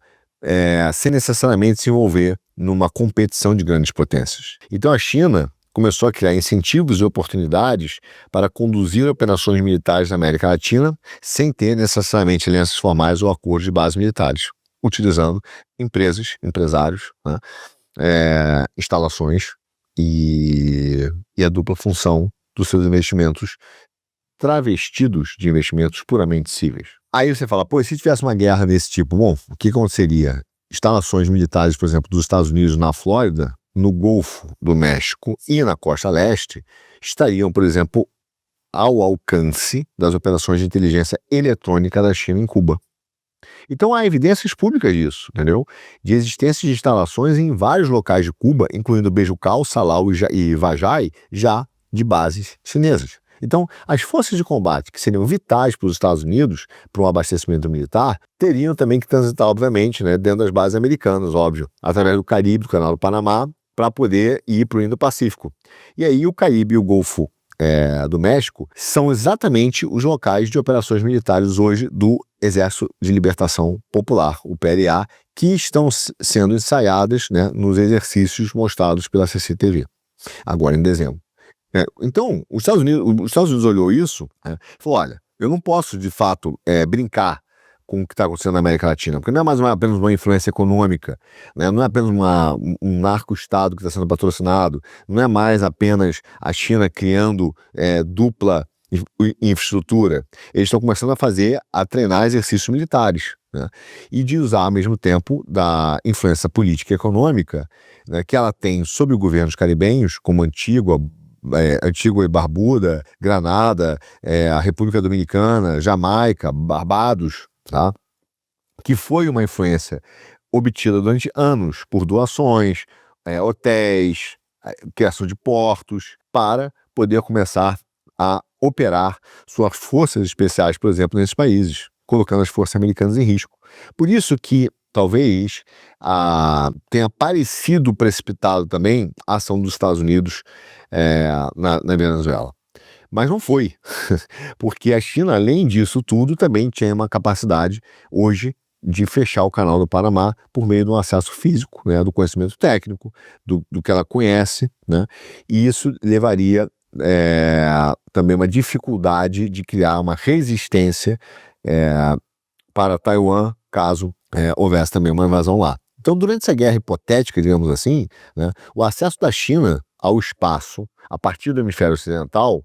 S1: Sem necessariamente se envolver numa competição de grandes potências. Então a China começou a criar incentivos e oportunidades para conduzir operações militares na América Latina sem ter necessariamente alianças formais ou acordos de bases militares, utilizando empresas, empresários, né, instalações e a dupla função dos seus investimentos travestidos de investimentos puramente cíveis. Aí você fala, pô, se tivesse uma guerra desse tipo, bom, o que aconteceria? Instalações militares, por exemplo, dos Estados Unidos na Flórida, no Golfo do México e na Costa Leste, estariam, por exemplo, ao alcance das operações de inteligência eletrônica da China em Cuba. Então há evidências públicas disso, entendeu? De existência de instalações em vários locais de Cuba, incluindo Bejucal, Salau e Vajai, já de bases chinesas. Então, as forças de combate que seriam vitais para os Estados Unidos, para um abastecimento militar, teriam também que transitar, obviamente, né, dentro das bases americanas, óbvio, através do Caribe, do Canal do Panamá, para poder ir para o Indo-Pacífico. E aí o Caribe e o Golfo do México são exatamente os locais de operações militares hoje do Exército de Libertação Popular, o PLA, que estão sendo ensaiadas, né, nos exercícios mostrados pela CCTV, agora em dezembro. Então, os Estados Unidos olhou isso e falou, olha, eu não posso, de fato, brincar com o que está acontecendo na América Latina, porque não é mais apenas uma influência econômica, né? Não é apenas um narco-estado que está sendo patrocinado, não é mais apenas a China criando dupla infraestrutura. Eles estão começando a treinar exercícios militares, né? E de usar ao mesmo tempo da influência política e econômica, né, que ela tem sobre os governos caribenhos, como Antígua e Barbuda, Granada, a República Dominicana, Jamaica, Barbados, tá? Que foi uma influência obtida durante anos por doações, hotéis, criação de portos, para poder começar a operar suas forças especiais, por exemplo, nesses países, colocando as forças americanas em risco. Por isso que talvez tenha parecido precipitado também a ação dos Estados Unidos na Venezuela. Mas não foi, porque a China, além disso tudo, também tinha uma capacidade hoje de fechar o Canal do Panamá por meio de um acesso físico, né, do conhecimento técnico, do que ela conhece, né, e isso levaria também uma dificuldade de criar uma resistência para Taiwan, caso houvesse também uma invasão lá. Então, durante essa guerra hipotética, digamos assim, né, o acesso da China ao espaço, a partir do hemisfério ocidental,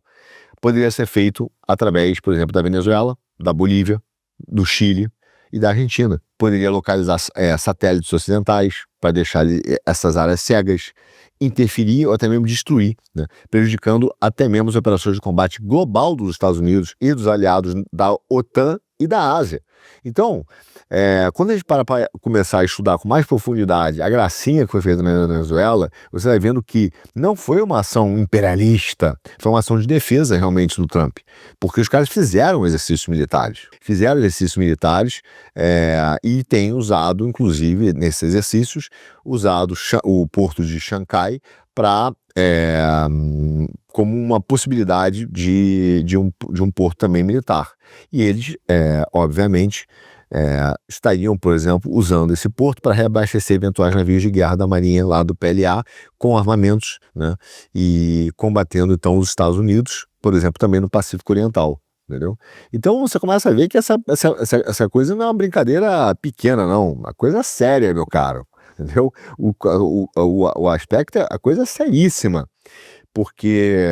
S1: poderia ser feito através, por exemplo, da Venezuela, da Bolívia, do Chile e da Argentina. Poderia localizar satélites ocidentais para deixar essas áreas cegas, interferir ou até mesmo destruir, né, prejudicando até mesmo as operações de combate global dos Estados Unidos e dos aliados da OTAN e da Ásia. Então, quando a gente para começar a estudar com mais profundidade a gracinha que foi feita na Venezuela, você vai vendo que não foi uma ação imperialista, foi uma ação de defesa realmente do Trump, porque os caras fizeram exercícios militares, e têm usado, inclusive, nesses exercícios, o porto de Chancai para como uma possibilidade de um porto também militar. E eles, obviamente, estariam, por exemplo, usando esse porto para reabastecer eventuais navios de guerra da Marinha lá do PLA com armamentos, né, e combatendo então os Estados Unidos, por exemplo, também no Pacífico Oriental. Entendeu? Então você começa a ver que essa coisa não é uma brincadeira pequena, não, uma coisa séria, meu caro. Entendeu? O aspecto, a coisa é seríssima, porque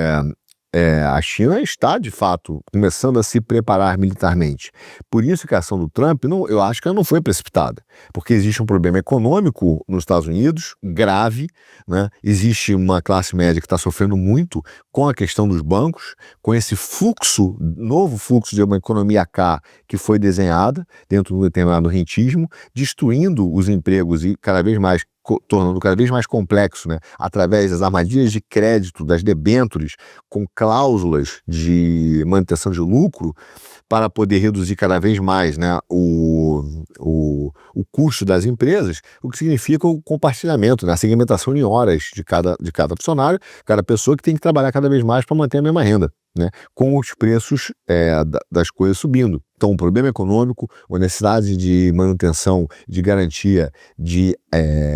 S1: A China está, de fato, começando a se preparar militarmente. Por isso que a ação do Trump, eu acho que ela não foi precipitada, porque existe um problema econômico nos Estados Unidos, grave, né? Existe uma classe média que está sofrendo muito com a questão dos bancos, com esse fluxo, novo fluxo de uma economia cá que foi desenhada dentro de um determinado rentismo, destruindo os empregos e cada vez mais tornando cada vez mais complexo, né, através das armadilhas de crédito, das debêntures, com cláusulas de manutenção de lucro, para poder reduzir cada vez mais, né, o custo das empresas, o que significa o compartilhamento, né, a segmentação em horas de cada funcionário, cada pessoa que tem que trabalhar cada vez mais para manter a mesma renda, né, com os preços das coisas subindo. Então, um problema econômico, a necessidade de manutenção, de garantia de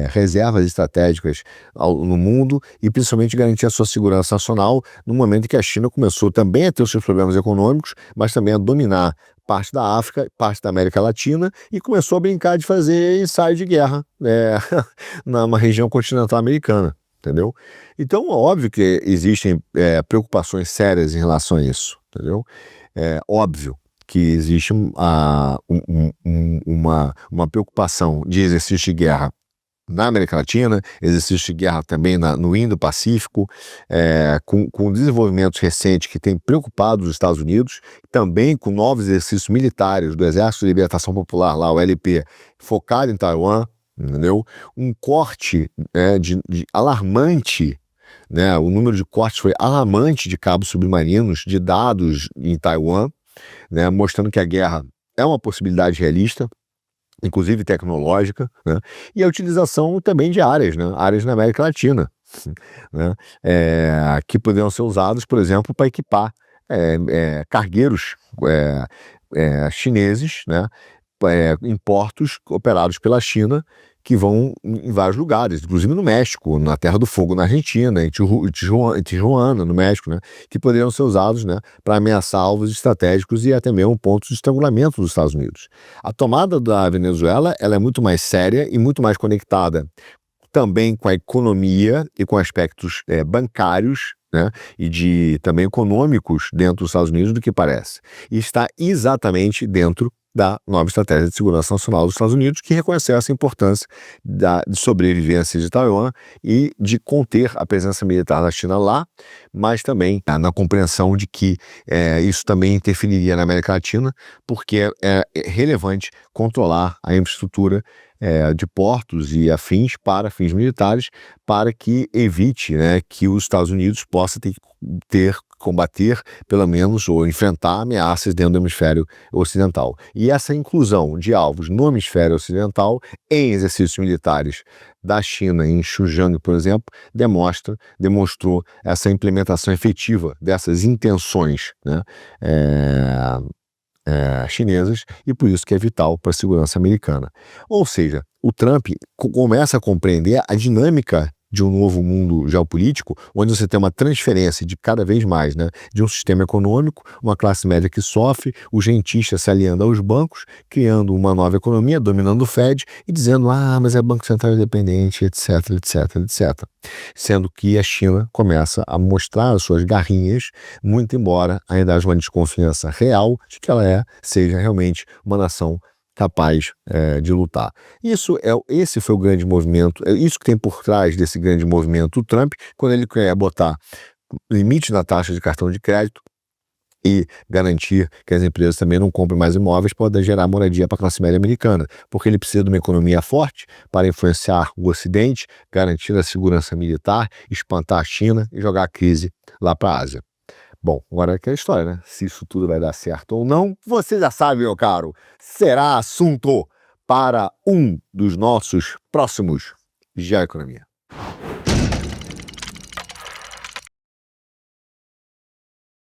S1: reservas estratégicas no mundo e principalmente garantir a sua segurança nacional no momento em que a China começou também a ter os seus problemas econômicos, mas também a dominar parte da África, parte da América Latina e começou a brincar de fazer ensaio de guerra na região continental americana. Entendeu? Então, óbvio que existem preocupações sérias em relação a isso, entendeu? É óbvio que existe uma preocupação de exercício de guerra na América Latina, exercício de guerra também no Indo-Pacífico, com desenvolvimentos recentes que têm preocupado os Estados Unidos, também com novos exercícios militares do Exército de Libertação Popular, lá, o LP, focado em Taiwan, entendeu? Um corte alarmante, né? O número de cortes foi alarmante de cabos submarinos, de dados em Taiwan, né? Mostrando que a guerra é uma possibilidade realista, inclusive tecnológica, né? E a utilização também de áreas, né? Áreas na América Latina, né? Que poderiam ser usados, por exemplo, para equipar cargueiros chineses, né? Em portos operados pela China, que vão em vários lugares, inclusive no México, na Terra do Fogo na Argentina, em Tijuana, no México, né, que poderiam ser usados, né, para ameaçar alvos estratégicos e até mesmo pontos de estrangulamento dos Estados Unidos. A tomada da Venezuela ela é muito mais séria e muito mais conectada também com a economia e com aspectos bancários, né, e também econômicos dentro dos Estados Unidos do que parece. E está exatamente dentro da nova estratégia de segurança nacional dos Estados Unidos, que reconheceu essa importância de sobrevivência de Taiwan e de conter a presença militar da China lá, mas também na compreensão de que isso também interferiria na América Latina, porque é relevante controlar a infraestrutura de portos e afins para fins militares, para que evite, né, que os Estados Unidos possa combater, pelo menos, ou enfrentar ameaças dentro do hemisfério ocidental. E essa inclusão de alvos no hemisfério ocidental em exercícios militares da China em Xinjiang, por exemplo, demonstrou essa implementação efetiva dessas intenções, né, chinesas, e por isso que é vital para a segurança americana. Ou seja, o Trump começa a compreender a dinâmica de um novo mundo geopolítico, onde você tem uma transferência de cada vez mais, né, de um sistema econômico, uma classe média que sofre, os rentistas se aliando aos bancos, criando uma nova economia, dominando o Fed e dizendo, mas é Banco Central independente, etc, etc, etc. Sendo que a China começa a mostrar as suas garrinhas, muito embora ainda haja uma desconfiança real de que ela seja realmente uma nação capaz de lutar. Esse foi o grande movimento, isso que tem por trás desse grande movimento do Trump, quando ele quer botar limite na taxa de cartão de crédito e garantir que as empresas também não comprem mais imóveis, pode gerar moradia para a classe média americana, porque ele precisa de uma economia forte para influenciar o Ocidente, garantir a segurança militar, espantar a China e jogar a crise lá para a Ásia. Bom, agora é aquela história, né? Se isso tudo vai dar certo ou não, você já sabe, meu caro. Será assunto para um dos nossos próximos Geoeconomia.